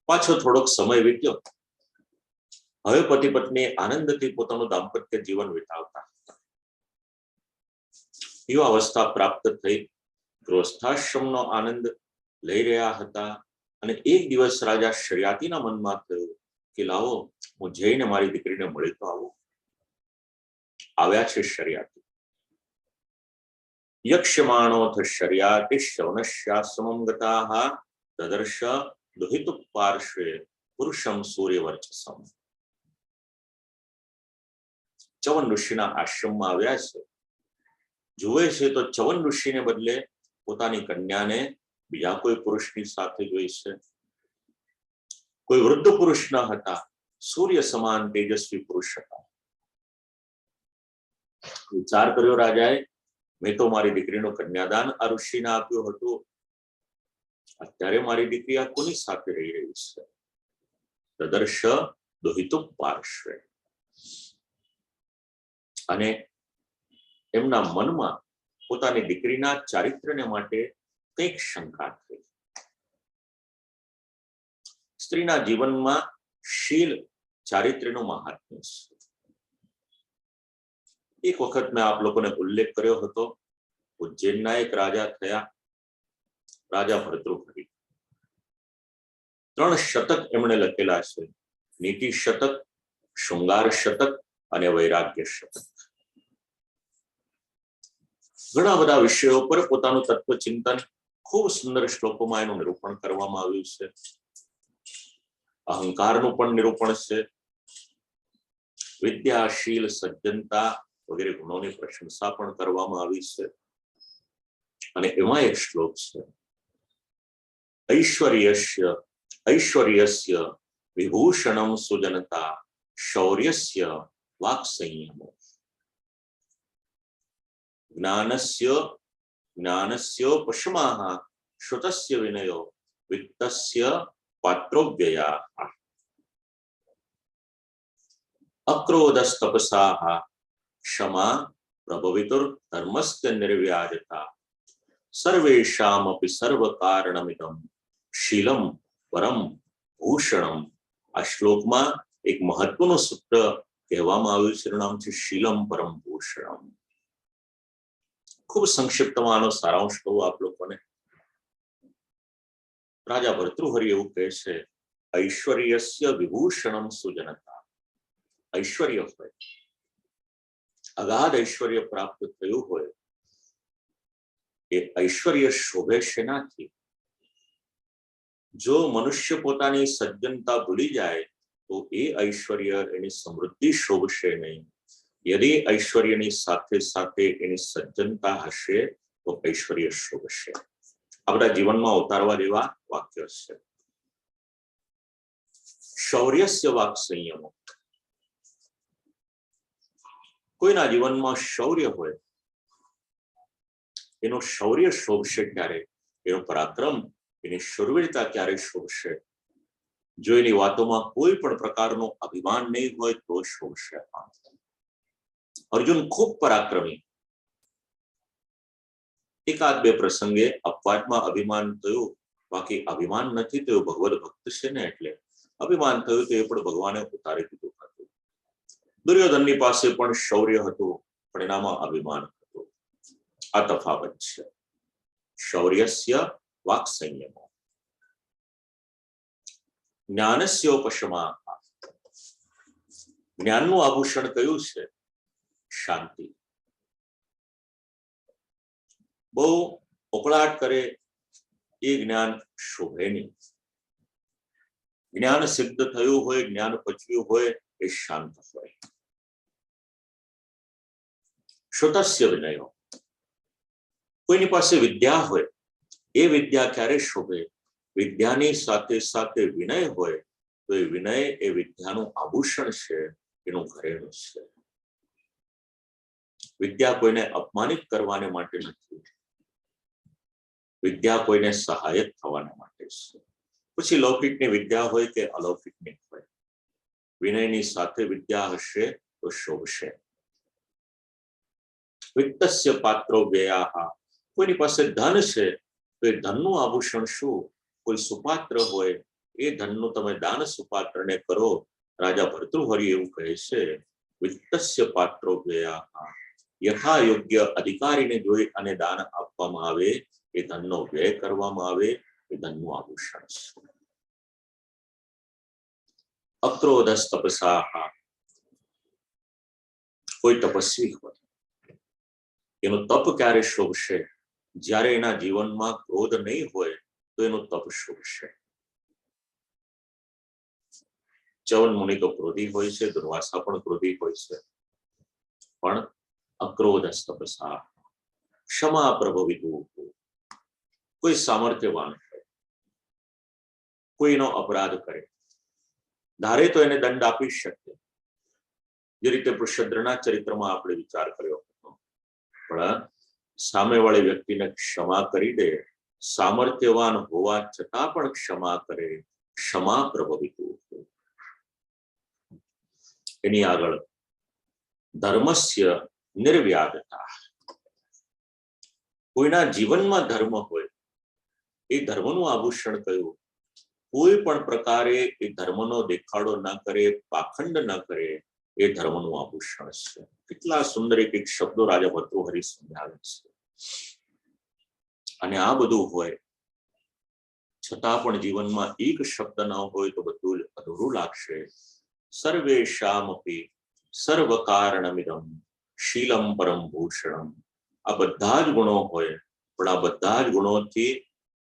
પાછો થોડોક સમય વીત્યો. હવે પતિ પત્ની આનંદથી પોતાનું દાંપત્ય જીવન વિતાવતા હતા. યુવા અવસ્થા પ્રાપ્ત થઈ, ગૃહસ્થાશ્રમનો આનંદ લઈ રહ્યા હતા. અને એક દિવસ રાજા શર્યાતીના મનમાં થયું કે લાવો હું જઈને મારી દીકરીને મળી તો આવું. આવ્યા છે શર્યાતી. યક્ષ્યમાણોથ શર્યાતિ શૌનશ્યાશ્રમં ગતાઃ દદર્શ દુહિતુ પાર્શ્વે પુરુષમ સૂર્યવર્ચસમ. ચવન ઋષિના આશ્રમમાં આવ્યા છે. જુએ છે તો ચવન ઋષિને બદલે પોતાની કન્યાને બીજા કોઈ પુરુષની સાથે જોઈ છે. કોઈ વૃદ્ધ પુરુષ ન હતા, સૂર્ય સમાન તેજસ્વી પુરુષ હતા. વિચાર કર્યો રાજાએ, મેં તો મારી દીકરીનું કન્યાદાન આ ઋષિને આપ્યું હતું, અત્યારે મારી દીકરી આ કોની સાથે રહી રહી છે? દદર્શ દુહિતુ પાર્શ્વે. અને એમના મનમાં પોતાની દીકરીના ચારિત્ર્યને માટે કંઈક શંકા થઈ. સ્ત્રીના જીવનમાં શીલ ચારિત્ર્યનું મહાત્મ્ય છે. એક વખત મેં આપ લોકોને ઉલ્લેખ કર્યો હતો, ઉજ્જૈનના એક રાજા થયા, રાજા ભર્તૃહરિ. 3 શતક એમણે લખેલા છે: નીતિ શતક, શૃંગાર શતક અને વૈરાગ્ય શતક. ઘણા બધા વિષયો પર પોતાનું તત્વચિંતન ખૂબ સુંદર શ્લોકોમાં એનું નિરૂપણ કરવામાં આવ્યું છે. અહંકારનું પણ નિરૂપણ છે. વિદ્યાશીલ, સજ્જનતા વગેરે ગુણોની પ્રશંસા પણ કરવામાં આવી છે. અને એમાં એક શ્લોક છે: ઐશ્વર્યસ્ય વિભૂષણમ સુજનતા શૌર્યસ્ય વાક સંયમો. જ્ઞાનસ્યોપશમાઃ શ્રુતસ્ય વિનયો વિત્તસ્ય પાત્રોવ્યયાઃ. અક્રોધસ્તપસાઃ ક્ષમા પ્રભવિતુર ધર્મસ્ય નિર્વ્યાજતા. સર્વેષામપી સર્વકારણમિદં શીલમ પરમ ભૂષણમ. આ શ્લોકમાં એક મહત્વનું સૂત્ર કહેવામાં આવ્યું છે, એનું નામ છે શીલમ પરમ ભૂષણમ. ખૂબ સંક્ષિપ્તમાં આનો સારાંશ કહું આપ લોકોને. રાજા ભર્તૃહરિ એવું કહે છે: ઐશ્વર્યસ્ય વિભૂષણમ સુજનતા. ઐશ્વર્ય હોય, અગાધ ઐશ્વર્ય પ્રાપ્ત થયું હોય, એ ઐશ્વર્ય શોભે શેનાથી? જો મનુષ્ય પોતાની સજ્જનતા ભૂલી જાય તો એ ઐશ્વર્ય એની સમૃદ્ધિ શોભશે નહીં. યદિ ઐશ્વર્યની સાથે સાથે એની સજ્જનતા હશે તો ઐશ્વર્ય શોભશે. આપણા જીવનમાં ઉતારવા જેવા વાક્ય છે. શૌર્યસ્ય વાક સંયમો. કોઈના જીવનમાં શૌર્ય હોય, એનું શૌર્ય શોભશે ક્યારે? એનો પરાક્રમ, એની શૂરવીરતા ક્યારે શોભશે? જો એની વાતોમાં કોઈ પણ પ્રકારનું અભિમાન નહીં હોય તો શોભશે. અર્જુન ખૂબ પરાક્રમી. એકાદ બે પ્રસંગે અપવાદમાં અભિમાન થયું, બાકી અભિમાન નથી થયું. ભગવદ ભક્ત છે ને, એટલે અભિમાન થયું તો એ પણ ભગવાને ઉતારી દીધું હતું. દુર્યોધનની પાસે પણ શૌર્ય હતું, પણ એનામાં અભિમાન હતું. આ તફાવત છે. શૌર્યસ્ય વાક સંયમો. જ્ઞાનસ્યોપશમા. જ્ઞાનનું આભૂષણ કયું છે? શાંતિ. બહુ ઉકળાટ કરે એ જ્ઞાન શોભે નહીં. જ્ઞાન સિદ્ધ થયું હોય, જ્ઞાન પચ્યું હોય, એ શાંત હોય. શ્રુતસ્ય વિનયો. કોઈની પાસે વિદ્યા હોય, એ વિદ્યા ક્યારે શોભે? વિદ્યાની સાથે સાથે વિનય હોય તો એ વિનય એ વિદ્યાનું આભૂષણ છે, એનું ઘરેણું છે. વિદ્યા કોઈને અપમાનિત કરવાને માટે નથી. વિદ્યા કોઈને સહાયક થવાને માટે છે. પછી લૌકિકની વિદ્યા હોય કે અલૌકિકની હોય, વિનયની સાથે વિદ્યા હશે તો તો શોભશે. વિત્તસ્ય પાત્રો વ્યયાહ, કોઈની પાસે ધન છે તો એ ધનનું આભૂષણ શું? કોઈ સુપાત્ર હોય એ ધનનું તમે દાન સુપાત્રને કરો. રાજા ભર્તૃહરિ એવું કહે છે, વિત્તસ્ય પાત્રો વ્યયાહ, યથા યોગ્ય અધિકારીને જોઈ અને દાન આપવામાં આવે, એ ધનનો વ્યય કરવામાં આવે, એ ધનનું આભૂષણ છે. અક્રોધસ તપસા, કોઈ તપસ્વી હોય એનું તપ ક્યારે શોભશે? જ્યારે એના જીવનમાં ક્રોધ નહીં હોય તો એનું તપ શોભશે. ચવન મુનિ તો ક્રોધી હોય છે, દુર્વાસા પણ ક્રોધી હોય છે, પણ અક્રોધસ તપસા, ક્ષમા પ્રભવિતુ, કોઈ સામર્થ્યવાન હોય, કોઈનો અપરાધ કરે, ધારે તો એને દંડ આપી શકે. જે રીતે વૃષદ્રના ચરિત્રમાં આપણે વિચાર કર્યો હતો, પણ સામેવાળી વ્યક્તિને ક્ષમા કરી દે, સામર્થ્યવાન હોવા છતાં પણ ક્ષમા કરે, ક્ષમા પ્રભવિતુ. એની આગળ ધર્મસ્ય નિર્વ્યાજતા, કોઈના જીવનમાં ધર્મ હોય એ ધર્મનું આભૂષણ કયું? કોઈ પણ પ્રકારે એ ધર્મનો દેખાડો ન કરે, પાખંડ ન કરે, એ ધર્મનું આભૂષણ છે. કેટલા સુંદર એક શબ્દો રાજા ભર્તૃહરિ સમજાવે છે. અને આ બધું હોય છતાં પણ જીવનમાં એક શબ્દ ન હોય તો બધું અધૂરું લાગશે. સર્વેશામપી સર્વ કારણમિદમ શીલમ પરમ ભૂષણમ. આ બધા જ ગુણો હોય, પણ આ બધા જ ગુણોથી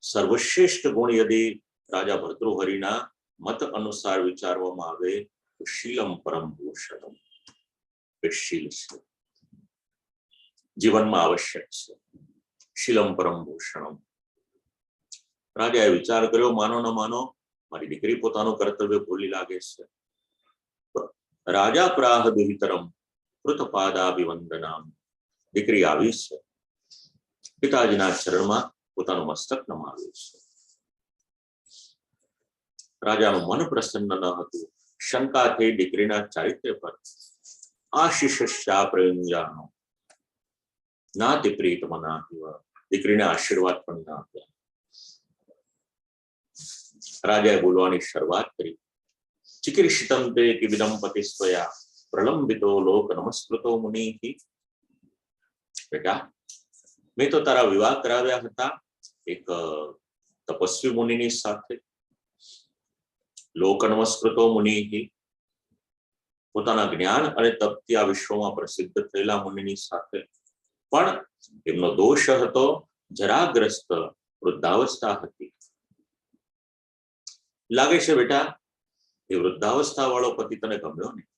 સર્વશ્રેષ્ઠ ગુણ યદિ રાજા ભર્તૃહરિના મત અનુસાર વિચારવામાં આવે તો શીલમ પરમ ભૂષણમ, એ શીલ છે, જીવનમાં આવશ્યક છે. શીલમ પરમ ભૂષણમ. રાજાએ વિચાર કર્યો, માનો ન માનો, મારી દીકરી પોતાનું કર્તવ્ય ભૂલી લાગે છે. રાજા પ્રાહ દુહિતરમ કૃતપાદાભિવંદનામ. દીકરી આવી છે, પિતાજીના ચરણમાં પોતાનું મસ્તક નમાવ્યું છે. રાજાનું મન પ્રસન્ન ન હતું. શંકા થઈ દીકરીના ચારિત્ર્ય પર. આશિષ્યા પ્રયુંજાનો નાતિ પ્રીતમ નાતિવ. દીકરીને આશીર્વાદ પણ ના આપ્યા. રાજાએ બોલવાની શરૂઆત કરી. ચિકિત્સિતમ તે કિવિદમ પતિસ્વયા પ્રલંબિતો લોક નમસ્કૃતો મુનિ. બેટા, મેં તો તારા વિવાહ કરાવ્યા હતા એક તપસ્વી મુનિની સાથે. લોક નમસ્કૃતો મુનિ, પોતાના જ્ઞાન અને તપથી આ વિશ્વમાં પ્રસિદ્ધ થયેલા મુનિની સાથે. પણ એમનો દોષ હતો જરાગ્રસ્ત વૃદ્ધાવસ્થા હતી. લાગે છે બેટા એ વૃદ્ધાવસ્થા વાળો પતિ તને ગમ્યો નહીં,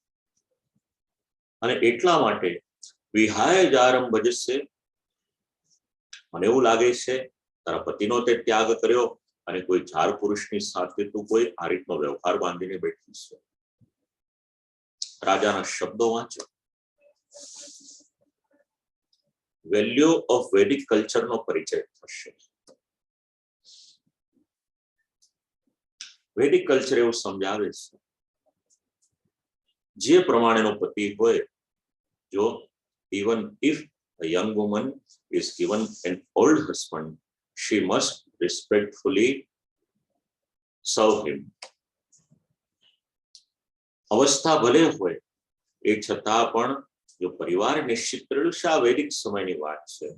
અને એટલા માટે વિહાય જારમ ભજશે. મને એવું લાગે છે તારા પતિનો તે ત્યાગ કર્યો અને કોઈ ઝાર પુરુષની સાથે તું કોઈ આ રીતનો વ્યવહાર બાંધીને બેઠી છે. રાજાના શબ્દો વાંચો. વેલ્યુ ઓફ વેદિક કલ્ચરનો પરિચય થશે. વૈદિક કલ્ચર એવું સમજાવે છે, જે પ્રમાણેનો પતિ હોય, જો even if a young woman is given an old husband, she must respectfully serve him. અવસ્થા ભલે હોય એ છતાં પણ જો પરિવાર નિશ્ચિત કરેલું છે, આ વૈદિક સમયની વાત છે.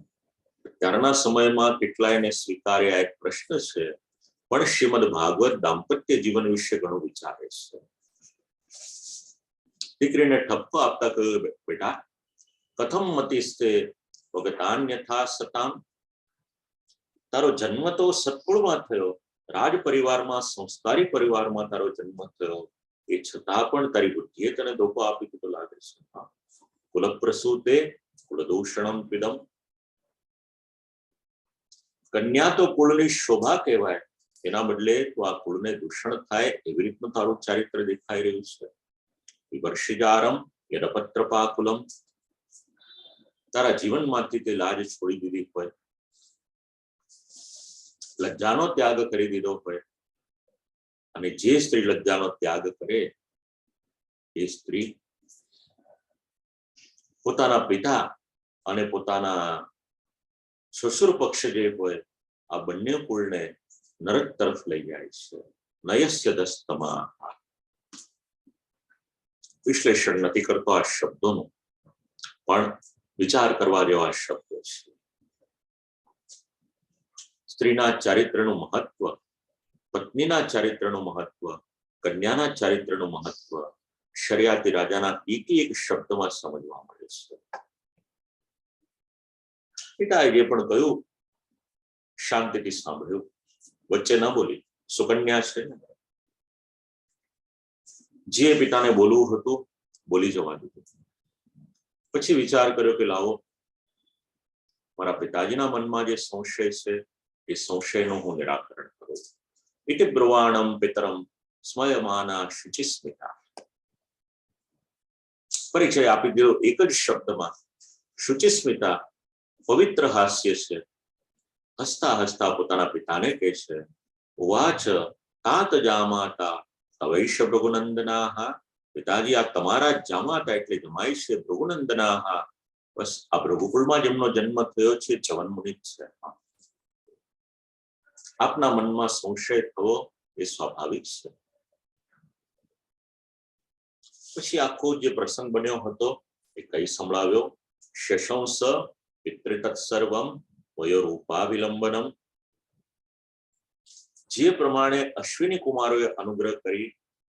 ત્યારના સમયમાં કેટલાયને સ્વીકાર્યા એક પ્રશ્ન છે, પણ શ્રીમદ ભાગવત દાંપત્ય જીવન વિશે ઘણું વિચારે છે. દીકરીને ઠપકો આપતા કહ્યું, બેટા કથમ મતિસ્તે ભગતાન્યથા સતામ. તારો જન્મ તો સત્કુળમાં થયો, રાજ પરિવારમાં, સંસ્કારી પરિવારમાં તારો જન્મ થયો, એ છતાં પણ તારી બુદ્ધિએ તને ધોકો આપી દીધો લાગે છે. કુલ પ્રસૂતે કુલદૂષણમ પીડમ. કન્યા તો કુળની શોભા કહેવાય, એના બદલે તો આ કુળને દૂષણ થાય એવી રીતનું તારું ચારિત્ર દેખાઈ રહ્યું છે. વિવર્ષિજારમ યદપત્રપાકુલમ. તારા જીવનમાંથી તે લાજ છોડી દીધી હોય, લજ્જાનો ત્યાગ કરી દીધો હોય, અને જે સ્ત્રી લજ્જાનો ત્યાગ કરે એ સ્ત્રી પોતાના પિતા અને પોતાના સસુર પક્ષ જે હોય આ બંને કુળને નરક તરફ લઈ જાય છે. નયસ્ય દસ્તમા. વિશ્લેષણ નથી કરતો આ શબ્દોનું, પણ વિચાર કરવા જેવા શબ્દો છે. સ્ત્રીના ચારિત્રનું મહત્વ, પત્નીના ચારિત્રનું મહત્વ, કન્યાના ચારિત્રનું મહત્વ શરિયાતી રાજાના એક એક શબ્દમાં સમજવા મળે છે. પિતાએ જે પણ કહ્યું શાંતિથી સાંભળ્યું, વચ્ચે ન બોલી. સુકન્યા છે, જે પિતાને બોલવું હતું બોલી જવા દીધું. પછી વિચાર કર્યો કે લાવો મારા પિતાજીના મનમાં જે સંશય છે એ સંશયનું હું નિરાકરણ કરું. ઇતિ બ્રુવાણમ પિતરમ સ્મયમાના શુચિસ્મિતા. પરિચય આપી દીધો એક જ શબ્દમાં. શુચિસ્મિતા પવિત્ર હાસ્ય છે. હસતા હસતા પોતાના પિતાને કહે છે, વાચ તાત જામાતા તવૈશ ભૃગુનંદનાહ. પિતાજી આ તમારા જામાતા એટલે જમાઈ છે ભૃગુનંદનાહ. બસ આ ભૃગુકુળમાં જેમનો જન્મ થયો છે ચ્યવન મુનિ છે. આપના મનમાં સંશય થવો એ સ્વાભાવિક છે. પછી આખો જે પ્રસંગ બન્યો હતો એ કઈ સંભળાવ્યો. શશંસ પિતૃતત્ સર્વમ વયોરૂપા વિલંબનમ. જે પ્રમાણે અશ્વિની કુમારોએ અનુગ્રહ કરી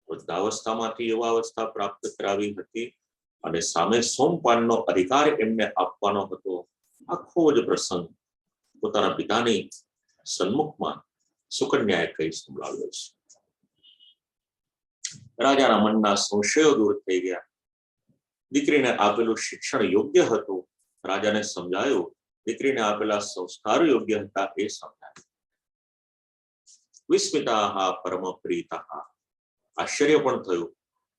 વૃદ્ધાવસ્થામાંથી યુવાવસ્થા પ્રાપ્ત કરાવી હતી અને સામે સોમપાનનો અધિકાર એમને આપવાનો હતો, આખો જ પ્રસંગ પોતાના પિતાની સન્મુખમાં સુકન્યાએ કઈ સંભળાવ્યો છે. રાજાના મનના સંશયો દૂર થઈ ગયા. દીકરીને આપેલું શિક્ષણ યોગ્ય હતું, રાજાને સમજાયું. દીકરીને આપેલા સંસ્કાર યોગ્ય હતા એ સમજાયું. વિસ્મિતાઃ પરમ પ્રીતઃ. આશ્ચર્ય પણ થયું,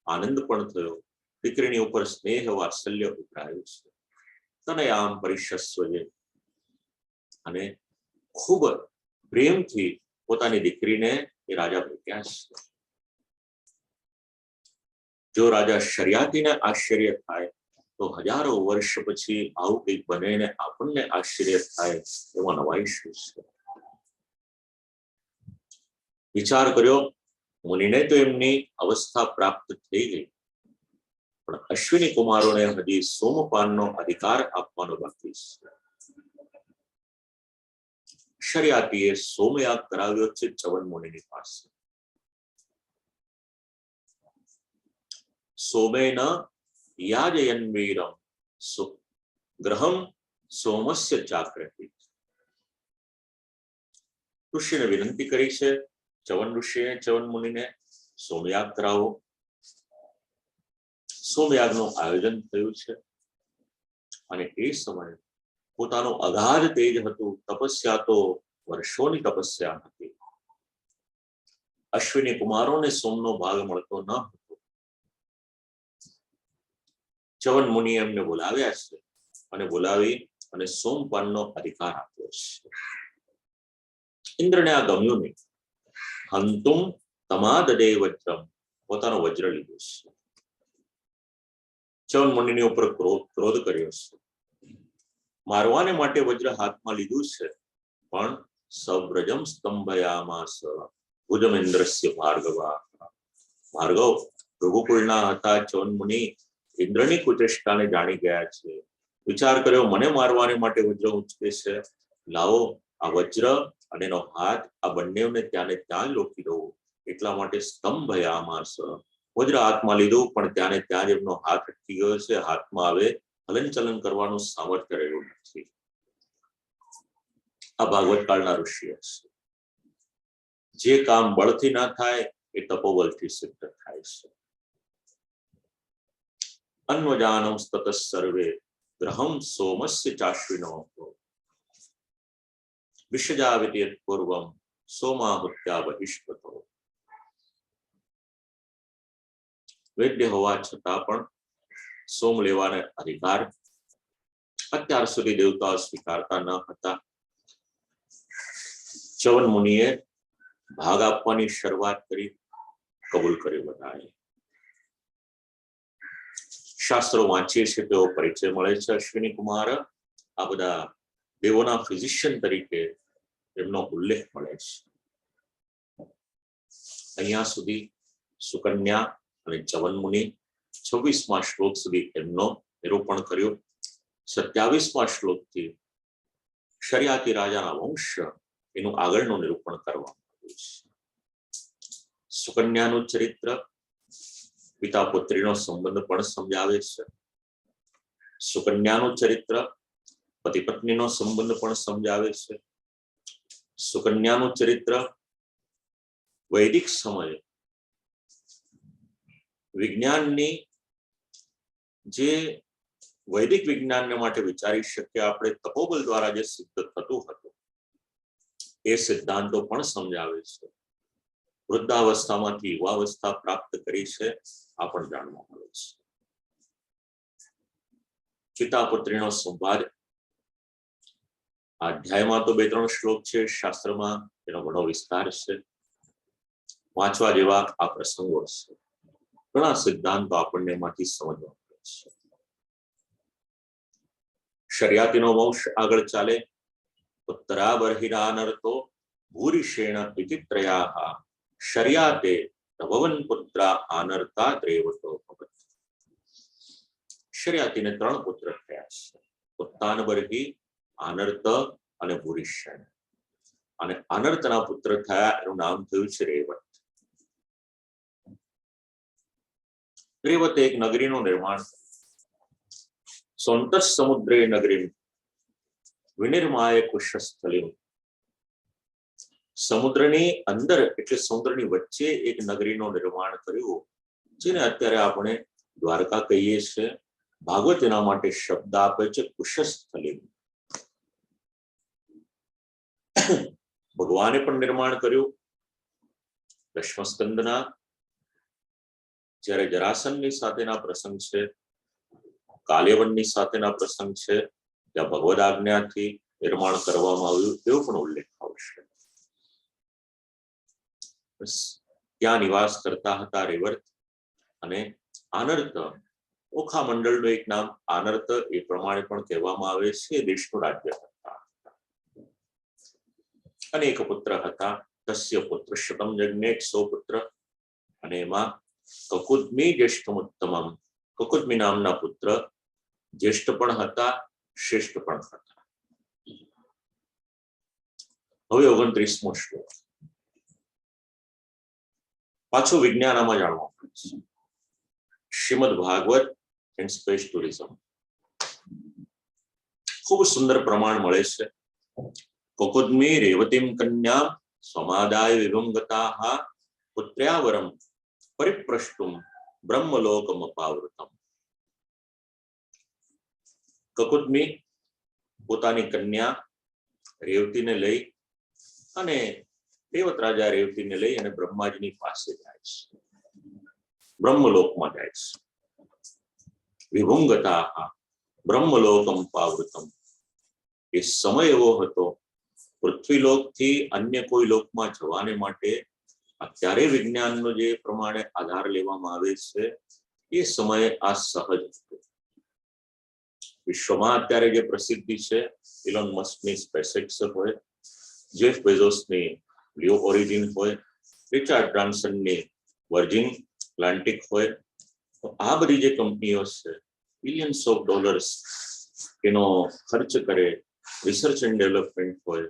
આનંદ પણ થયો. દીકરીની ઉપર સ્નેહ વાત્સલ્ય ઉભરાયું છે. તનયામ પરિશસ્વજે. અને ખૂબ પ્રેમથી પોતાની દીકરીને એ રાજા ભેટ્યા છે. જો રાજા શરિયાતીને આશ્ચર્ય થાય તો હજારો વર્ષ પછી આવું કંઈક બને ને આપણને આશ્ચર્ય થાય એમાં નવાઈ શું છે? વિચાર કર્યો, મુનિને તો એમની અવસ્થા પ્રાપ્ત થઈ ગઈ, પણ અશ્વિની કુમારોને હજી સોમપાનનો અધિકાર આપવાનો બાકી છે. શરિયાતીએ સોમયાગ કરાવ્યો છે ચ્યવન મુનિની પાસે. સોમેન યાજયન વીરમ ગ્રહમ સોમસ્ય ચાક્રહિ. ઋષિને વિનંતી કરી છે ચ્યવન ઋષિએ ચ્યવન મુનિને સોમયાગ કરાવો. સોમયાગનું આયોજન થયું છે અને એ સમયે પોતાનું અગાધ તેજ હતું. તપસ્યા તો વર્ષોની તપસ્યા હતી. અશ્વિની કુમારોને સોમનો ભાગ મળતો ન હતો. ચ્યવન મુનિ એમને બોલાવ્યા છે અને બોલાવી અને સોમપાનનો અધિકાર આપ્યો છે. ઇન્દ્રને આ ગમ્યું નહીં. હંતુમ તમાદદે વજ્રમ. પોતાનો વજ્ર લીધો છે. ચ્યવન મુનિની ઉપર ક્રોધ કર્યો છે. મારવાને માટે વજ્ર હાથમાં લીધું છે, પણ સવ્રજમ સ્તંભયામાસ ભુજમેન્દ્રસ્ય ભાર્ગવા. ભાર્ગવ રઘુકુળના હતા ચ્યવન મુનિ ઇન્દ્રની કુચેષ્ટાને જાણી ગયા છે. વિચાર કર્યો મને મારવાને માટે વજ્ર ઉંચકે છે, લાવો આ વજ્ર અને એનો હાથ આ બંનેને ત્યાં ને ત્યાં રોકી દઉં. એટલા માટે સ્તંભયામાસ. વજ્ર હાથમાં લીધું પણ ત્યાં ને ત્યાં જ એમનો હાથ અટકી ગયો છે. હાથમાં હવે હલનચલન કરવાનું સામર્થ્ય રહ્યું નથી. આ ભાગવત કાળના ઋષિ છે. જે કામ બળથી ના થાય એ તપોબલથી સિદ્ધ થાય છે. અન્વજાનમ સ્તત સર્વે ગ્રહમ સોમસ્ય ચાશ્વિનો વિષજાવિતિ પૂર્વમ સોમાહુત્યા બહિષ્કૃતો. વૈદ્ય હોવા છતાં પણ સોમ લેવાને અધિકાર અત્યાર સુધી દેવતાઓ સ્વીકારતા ન હતા. ચ્યવન મુનિએ ભાગ આપવાની શરૂઆત કરી, કબૂલ કરી બધાએ. શાસ્ત્રો વાંચીએ છીએ તેવો પરિચય મળે છે. અશ્વિની કુમાર આ બધા દેવોના ફિઝિશિયન તરીકે એમનો ઉલ્લેખ મળે છે. અહીંયા સુધી સુકન્યા અને ચવન મુનિ 26મા શ્લોક સુધી એમનો નિરૂપણ કર્યું. 27મા શ્લોકથી શરિયાતી રાજાના વંશ એનું આગળનું નિરૂપણ કરવામાં આવ્યું છે. સુકન્યાનું ચરિત્ર, પિતા પુત્રીનો સંબંધ પણ સમજાવે છે. સુકન્યાનું ચરિત્ર પતિ પત્નીનો સંબંધ પણ સમજાવે છે. સુકન્યાનું ચરિત્ર વૈદિક સમયે વિજ્ઞાનની જે વૈદિક વિજ્ઞાનને માટે વિચારી શકીએ આપણે તપોબલ દ્વારા જે સિદ્ધ થતું હતું એ સિદ્ધાંતો પણ સમજાવે છે. વૃદ્ધાવસ્થામાંથી યુવાવસ્થા પ્રાપ્ત કરી છે આ પણ જાણવા મળે છે. પિતા પુત્રીનો સંવાદ આ અધ્યાયમાં તો 2-3 શ્લોક છે, શાસ્ત્રમાં એનો ઘણો વિસ્તાર છે. વાંચવા જેવા આ પ્રસંગો છે. ઘણા સિદ્ધાંતો આપણને એમાંથી સમજવા મળે છે. શરિયાતીનો વંશ આગળ ચાલે. ઉત્તરા બર્હિરાનર્તો ભૂરિશેણ વિચિત્રયા શરિયાતે ભવન પુત્રા આનર્તા ત્રેવતો ભવત. શરિયાતીને 3 પુત્ર થયા છે, ઉત્તાન બર્હિ, આનર્ત અને ભૂરિશેણ. અને આનર્તના પુત્ર થયા એનું નામ થયું છે રેવત. રેવતે એક નગરીનું નિર્માણ કર્યું. સોંત સમુદ્રે નગરી વિનિર્માય કુશસ્થલી. સમુદ્રની અંદર એટલે સમુદ્રની વચ્ચે એક નગરીનું નિર્માણ કર્યું, જેને અત્યારે આપણે દ્વારકા કહીએ છીએ. ભાગવત એના માટે શબ્દ આપે છે કુશસ્થલી. ભગવાને પણ નિર્માણ કર્યું. દશમસ્કંદના જ્યારે જરાસનની સાથેના પ્રસંગ છે, કાલ્યવનની સાથેના પ્રસંગ છે, ત્યાં ભગવદ આજ્ઞાથી નિર્માણ કરવામાં આવ્યું એવો પણ ઉલ્લેખ આવશે. ત્યાં નિવાસ કરતા હતા રેવત અને આનર્ત. ઓખા મંડળનું એક નામ આનર્ત એ પ્રમાણે પણ કહેવામાં આવે છે. દેશનું રાજ્ય હતા. અનેક પુત્ર હતા. તસ્ય પુત્ર શતમ જજ્ઞે 100 પુત્ર. અને એમાં કકુદ્મી જ્યેષ્ઠમુત્તમમ. કકુદ્મી નામના પુત્ર જ્યેષ્ઠ પણ હતા, શ્રેષ્ઠ પણ હતા. હવે 29મો શ્લોક. પાછું વિજ્ઞાન આમાં જાણવા મળે છે. Shrimad Bhagavat and space tourism. ખૂબ સુંદર પ્રમાણ મળે છે. કકુદ્મી રેવતીમ કન્યા સ્વમાદાય વિભંગતાઃ પુત્ર્યાવરમ પરિપ્રષ્ટુમ બ્રહ્મલોકમ અપાવૃતમ. કકુદ્મી પોતાની કન્યા રેવતીને લઈ અને રેવત રાજા રેવતીને લઈ અને બ્રહ્માજીની પાસે જાય છે, બ્રહ્મલોકમાં જાય છે. વિભુંગતા બ્રહ્મલોકમ પાવૃતમ. એ સમય એવો હતો પૃથ્વીલોકથી અન્ય કોઈ લોકમાં જવાને માટે અત્યારે વિજ્ઞાનનો જે પ્રમાણે આધાર લેવામાં આવે છે એ સમયે આ સહજ હતું. વિશ્વમાં અત્યારે જે પ્રસિદ્ધિ છે, ઇલોન મસ્કની સ્પેસએક્સ હોય, જેફ બેઝોસની બ્લુ ઓરિજિન હોય, રિચાર્ડ બ્રાન્સનની વર્જિન એટલાન્ટિક હોય, તો આ બધી જે કંપનીઓ છે બિલિયન્સ ઓફ ડોલર્સ એનો ખર્ચ કરે, રિસર્ચ એન્ડ ડેવલપમેન્ટ હોય,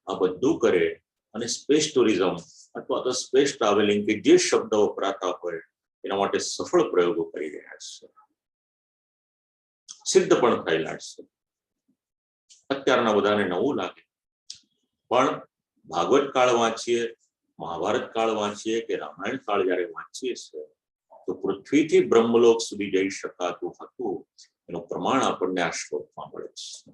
આ બધું કરે અને સ્પેસ ટુરિઝમ અથવા તો સ્પેસ ટ્રાવેલિંગ કે જે શબ્દ વપરાતા હોય એના માટે સફળ પ્રયોગો કરી રહ્યા છે. સિદ્ધ પણ થયેલા છે. અત્યારના બધાને નવું લાગે, પણ ભાગવત કાળ વાંચીએ, મહાભારત કાળ વાંચીએ કે રામાયણ કાળ જયારે વાંચીએ છીએ તો પૃથ્વીથી બ્રહ્મલોક સુધી જઈ શકાતું હતું એનું પ્રમાણ આપણને આ શ્લોકમાં મળે છે.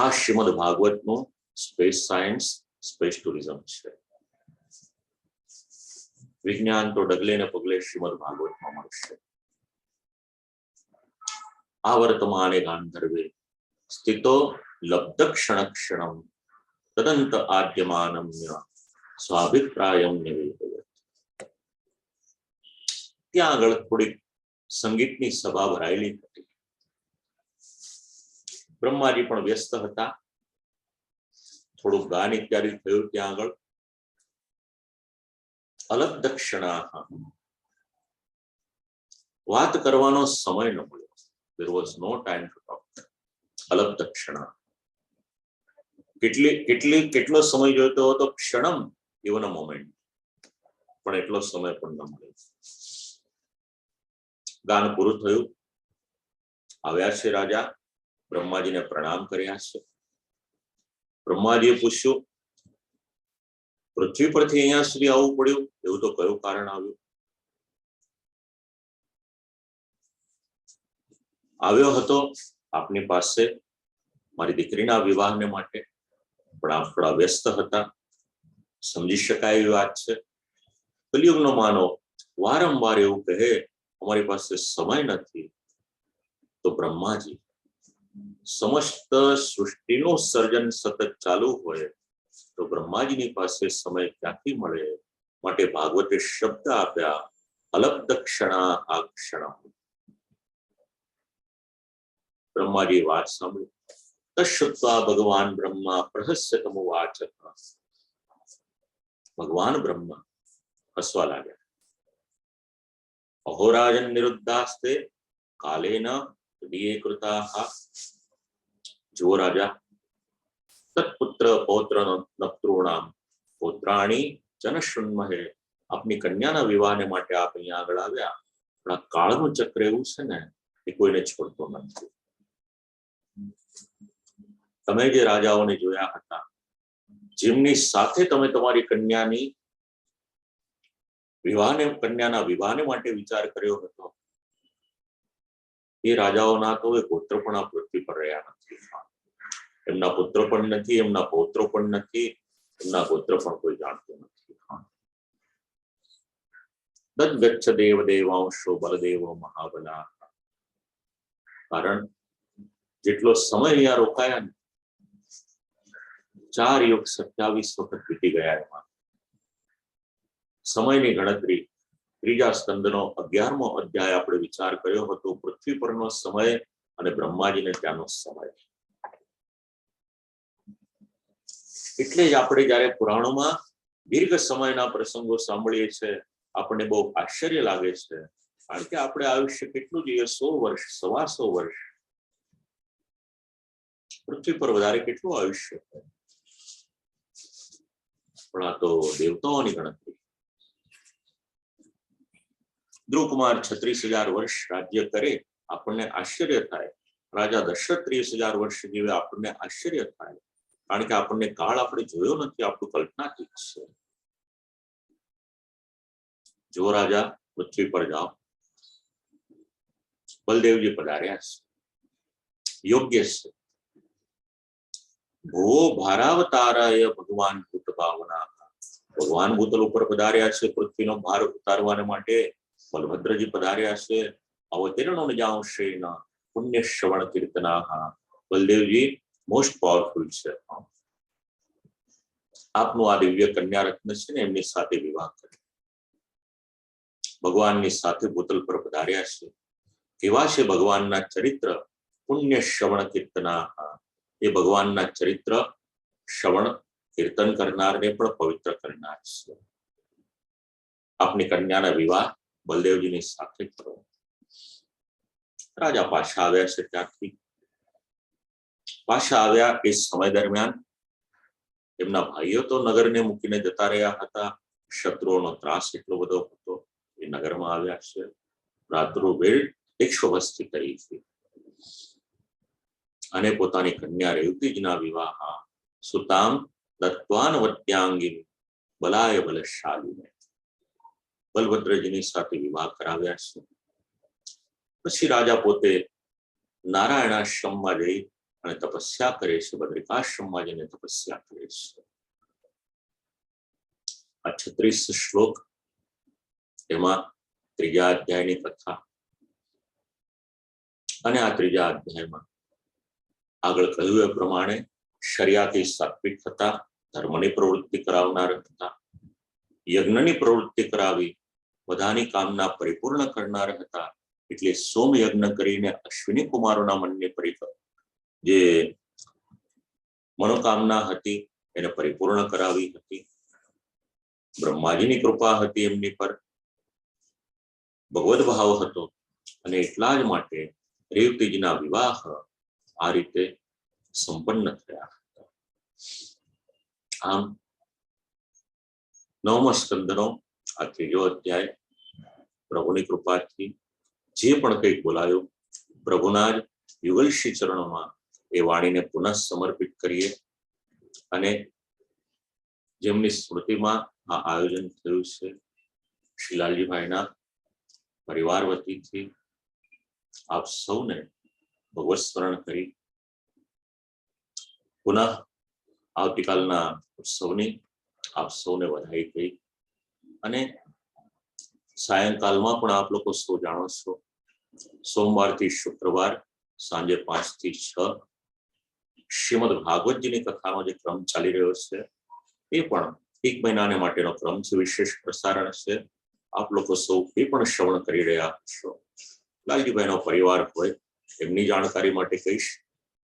આ શ્રીમદ ભાગવતનું સ્પેસ સાયન્સ, સ્પેસ ટુરિઝમ છે. વિજ્ઞાન તો ડગલે ને પગલે શ્રીમદ ભાગવતમાં મળશે. આવર્તમાને ગાંધર્વે સ્થિતો લબ્ધ ક્ષણ ક્ષણમ તદંત આદ્યમાનમ્ય સ્વાભિપ્રાયમ નિવેદયત. ત્યાં આગળ થોડીક સંગીતની સભા ભરાયેલી હતી. બ્રહ્માજી પણ વ્યસ્ત હતા. થોડું ગાન ઇત્યાદિ થયું ત્યાં આગળ. અલબ્ધક્ષણા, વાત કરવાનો સમય ન મળ્યો. There was no time to talk. અલબ્ધક્ષણા, કેટલો સમય જોઈતો હતો? ક્ષણમ, even a moment. પણ એટલો સમય પણ ન મળ્યો. ગાન પૂરું થયું. આવ્યા છે રાજા, બ્રહ્માજીને પ્રણામ કર્યા છે. બ્રહ્માજીએ પૂછ્યું, પૃથ્વી પરથી અહીંયા સુધી આવવું પડ્યું, એવું તો કયું કારણ આવ્યું? આવ્યો હતો આપની પાસે મારી દીકરીના વિવાહને માટે, પણ આપ થોડા વ્યસ્ત હતા. સમજી શકાય એવી વાત છે. કલિયુગનો માનવ વારંવાર એવું કહે અમારી પાસે સમય નથી, તો બ્રહ્માજી સમસ્ત સૃષ્ટિનું સર્જન સતત ચાલુ હોય તો બ્રહ્માજીની પાસે સમય ક્યાંથી મળે? માટે ભાગવતે શબ્દ આપ્યા, અલબ્ધક્ષણા આ ક્ષણ. બ્રહ્માજી વાત સાંભળી. તશ્રુત્વા ભગવાન બ્રહ્મા પ્રહસ્યતમુવાચ. ભગવાન બ્રહ્મા હસવા લાગ્યા. અહોરાજન નિરુદ્ધાસ્તે કાલેન દિયે કૃતાઃ. જો રાજા, તત્પુત્ર પૌત્ર નપ્તॄણામ પૌત્રાણી જનશૃન્મહે. આપની કન્યાના વિવાહને માટે આપ અહીંયા આગળ આવ્યા, પણ આ કાળનું ચક્ર એવું છે ને, એ કોઈને છોડતો નથી. તમે જે રાજાઓને જોયા હતા, જેમની સાથે તમે તમારી કન્યાના વિવાહને માટે વિચાર કર્યો હતો, એ રાજાઓના તો એ પુત્ર પણ આ પૃથ્વી પર રહ્યા નથી. એમના પુત્ર પણ નથી, એમના પૌત્રો પણ નથી, એમના પુત્ર પણ કોઈ જાણતું નથી. તદ્ગચ્છ દેવ દેવાંશો બલદેવો મહાબલા. કારણ જેટલો સમય અહીંયા રોકાયા ને, 4 યુગ 27 વખત વીતી ગયા. એમાં સમયની ગણતરી ત્રીજા સ્કંદનો 11મો અધ્યાય આપણે વિચાર કર્યો હતો. પૃથ્વી પરનો સમય અને બ્રહ્માજીને ત્યાંનો સમય. એટલે જ આપણે જયારે પુરાણોમાં દીર્ઘ સમયના પ્રસંગો સાંભળીએ છીએ, આપણને બહુ આશ્ચર્ય લાગે છે. કારણ કે આપણે આયુષ્ય કેટલું જોઈએ? 100 વર્ષ, 125 વર્ષ. પૃથ્વી પર વધારે કેટલું આયુષ્ય? પણ આ તો દેવતાઓની ગણતરી. ધ્રુવકુમાર 36,000 વર્ષ રાજ્ય કરે, આપણને આશ્ચર્ય થાય. રાજા દશરથ 30,000 વર્ષ જીવે, આપણને આશ્ચર્ય થાય. કારણ કે આપણને કાળ આપણે જોયો નથી, આપણું કલ્પનાતીત છે. જો રાજા, પૃથ્વી પર જાઓ. બલદેવજી પધાર્યા છે, યોગ્ય છે. ભૂવો ભારાવતારાય ભગવાન ભૂત ભાવના. ભગવાન ભૂતલ ઉપર પધાર્યા છે પૃથ્વીનો ભાર ઉતારવાને માટે. બલભદ્રજી પધાર્યા છે. અવતીર્ણો જાંશેન પુણ્ય શ્રવણ કીર્તનાઃ. બલદેવજી મોસ્ટ પાવરફુલ છે. આપનું આ દિવ્ય કન્યા રત્ન છે ને, એમની સાથે વિવાહ કરે. ભગવાનની સાથે ભૂતલ પર પધાર્યા છે. કેવા છે ભગવાનના ચરિત્ર? પુણ્ય શ્રવણ કીર્તનાઃ. એ ભગવાનના ચરિત્ર શ્રવણ કીર્તન કરનારને પણ પવિત્ર કરનાર છે. આપની કન્યાના વિવાહ બલદેવજીની સાથે કરો. રાજા પાછા આવ્યા છે. ત્યાંથી પાછા આવ્યા એ સમય દરમિયાન એમના ભાઈઓ તો નગરને મૂકીને જતા રહ્યા હતા. શત્રુઓનો ત્રાસ એટલો બધો હતો. એ નગરમાં આવ્યા છે. રાત્રુ વેળ એક વસ્તી કરી છે અને પોતાની કન્યા રેવતીજીના વિવાહ સુતામ દત્વાન વત્યાંગી બલાય બલશાલીને. બલભદ્રજીની સાથે વિવાહ કરાવ્યા છે. પછી રાજા પોતે નારાયણાશ્રમમાં જઈ અને તપસ્યા કરે છે. બદ્રિકાશ્રમમાં જઈને તપસ્યા કરે છે. આ 36 શ્લોક, એમાં 3જા અધ્યાયની કથા. અને આ 3જા અધ્યાયમાં આગળ કહ્યું એ પ્રમાણે શરિયાતી સાત્વિક હતા, ધર્મની પ્રવૃત્તિ કરાવનાર હતા, યજ્ઞની પ્રવૃત્તિ કરાવી બધાની કામના પરિપૂર્ણ કરનાર હતા. એટલે સોમ યજ્ઞ કરીને અશ્વિની કુમારોના મનને જે મનોકામના હતી એને પરિપૂર્ણ કરાવી હતી. બ્રહ્માજીની કૃપા હતી એમની પર, ભગવદ ભાવ હતો અને એટલા જ માટે રેવતીજીના વિવાહ આ રીતે સંપન્ન થયા હતા. આમ 9મા સ્કંદનો આ 3જો અધ્યાય પ્રભુની કૃપાથી જે પણ કંઈક બોલાયું પ્રભુના જ યુગલ શ્રી ચરણોમાં એ વાણીને પુનઃ સમર્પિત કરીએ અને જેમની સ્મૃતિમાં આ આયોજન થયું છે શિલાલજીભાઈના પરિવાર વતીથી આપ સૌને ભગવત સ્મરણ કરી પુનઃ આવતીકાલના ઉત્સવની આપ સૌને વધાઈ કહી અને સાયંકાલમાં પણ આપ લોકો સૌ જાણો છો સોમવારથી શુક્રવાર સાંજે 5 થી 6 શ્રીમદ ભાગવતજીની કથાનો જે ક્રમ ચાલી રહ્યો છે એ પણ 1 મહિનાને માટેનો ક્રમ છે. વિશેષ પ્રસારણ છે. આપ લોકો સૌ એ પણ શ્રવણ કરી રહ્યા છો. લાલજીભાઈનો પરિવાર હોય એમની જાણકારી માટે કહીશ,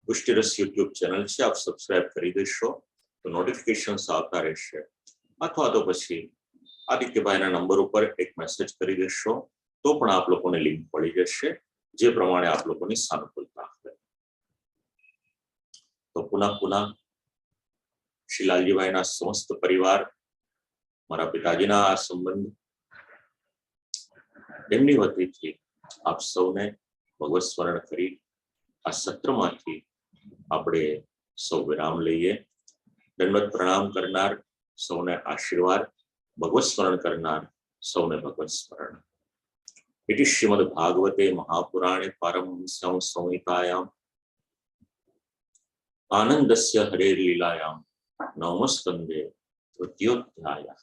પુષ્ટિરસ યુટ્યુબ ચેનલ છે, આપ સબસ્ક્રાઇબ કરી દેશો તો નોટિફિકેશન્સ આવતા રહેશે, અથવા તો પછી આદિત્યભાઈના નંબર ઉપર એક મેસેજ કરી દેશો તો પણ આપ લોકોને લિંક મળી જશે, જે પ્રમાણે આપ લોકોની સાનુકૂળતા હોય. તો પુનઃ શિલાલજીભાઈના સમસ્ત પરિવાર, મારા પિતાજીના આ સંબંધ, એમની વતીથી આપ સૌને ભગવત સ્મરણ કરી આ સત્રમાંથી આપણે સૌ વિરામ લઈએ. દંડવત પ્રણામ કરનાર સૌને આશીર્વાદ, ભગવત સ્મરણ કરનાર સૌને ભગવત સ્મરણ. ઇતિ શ્રીમદ ભાગવતે મહાપુરાણે પારમહંસ્યાં સંહિતાયાં આનંદસ્ય હરેર લીલાયાં 9મઃ સ્કંદે 3યો અધ્યાયઃ.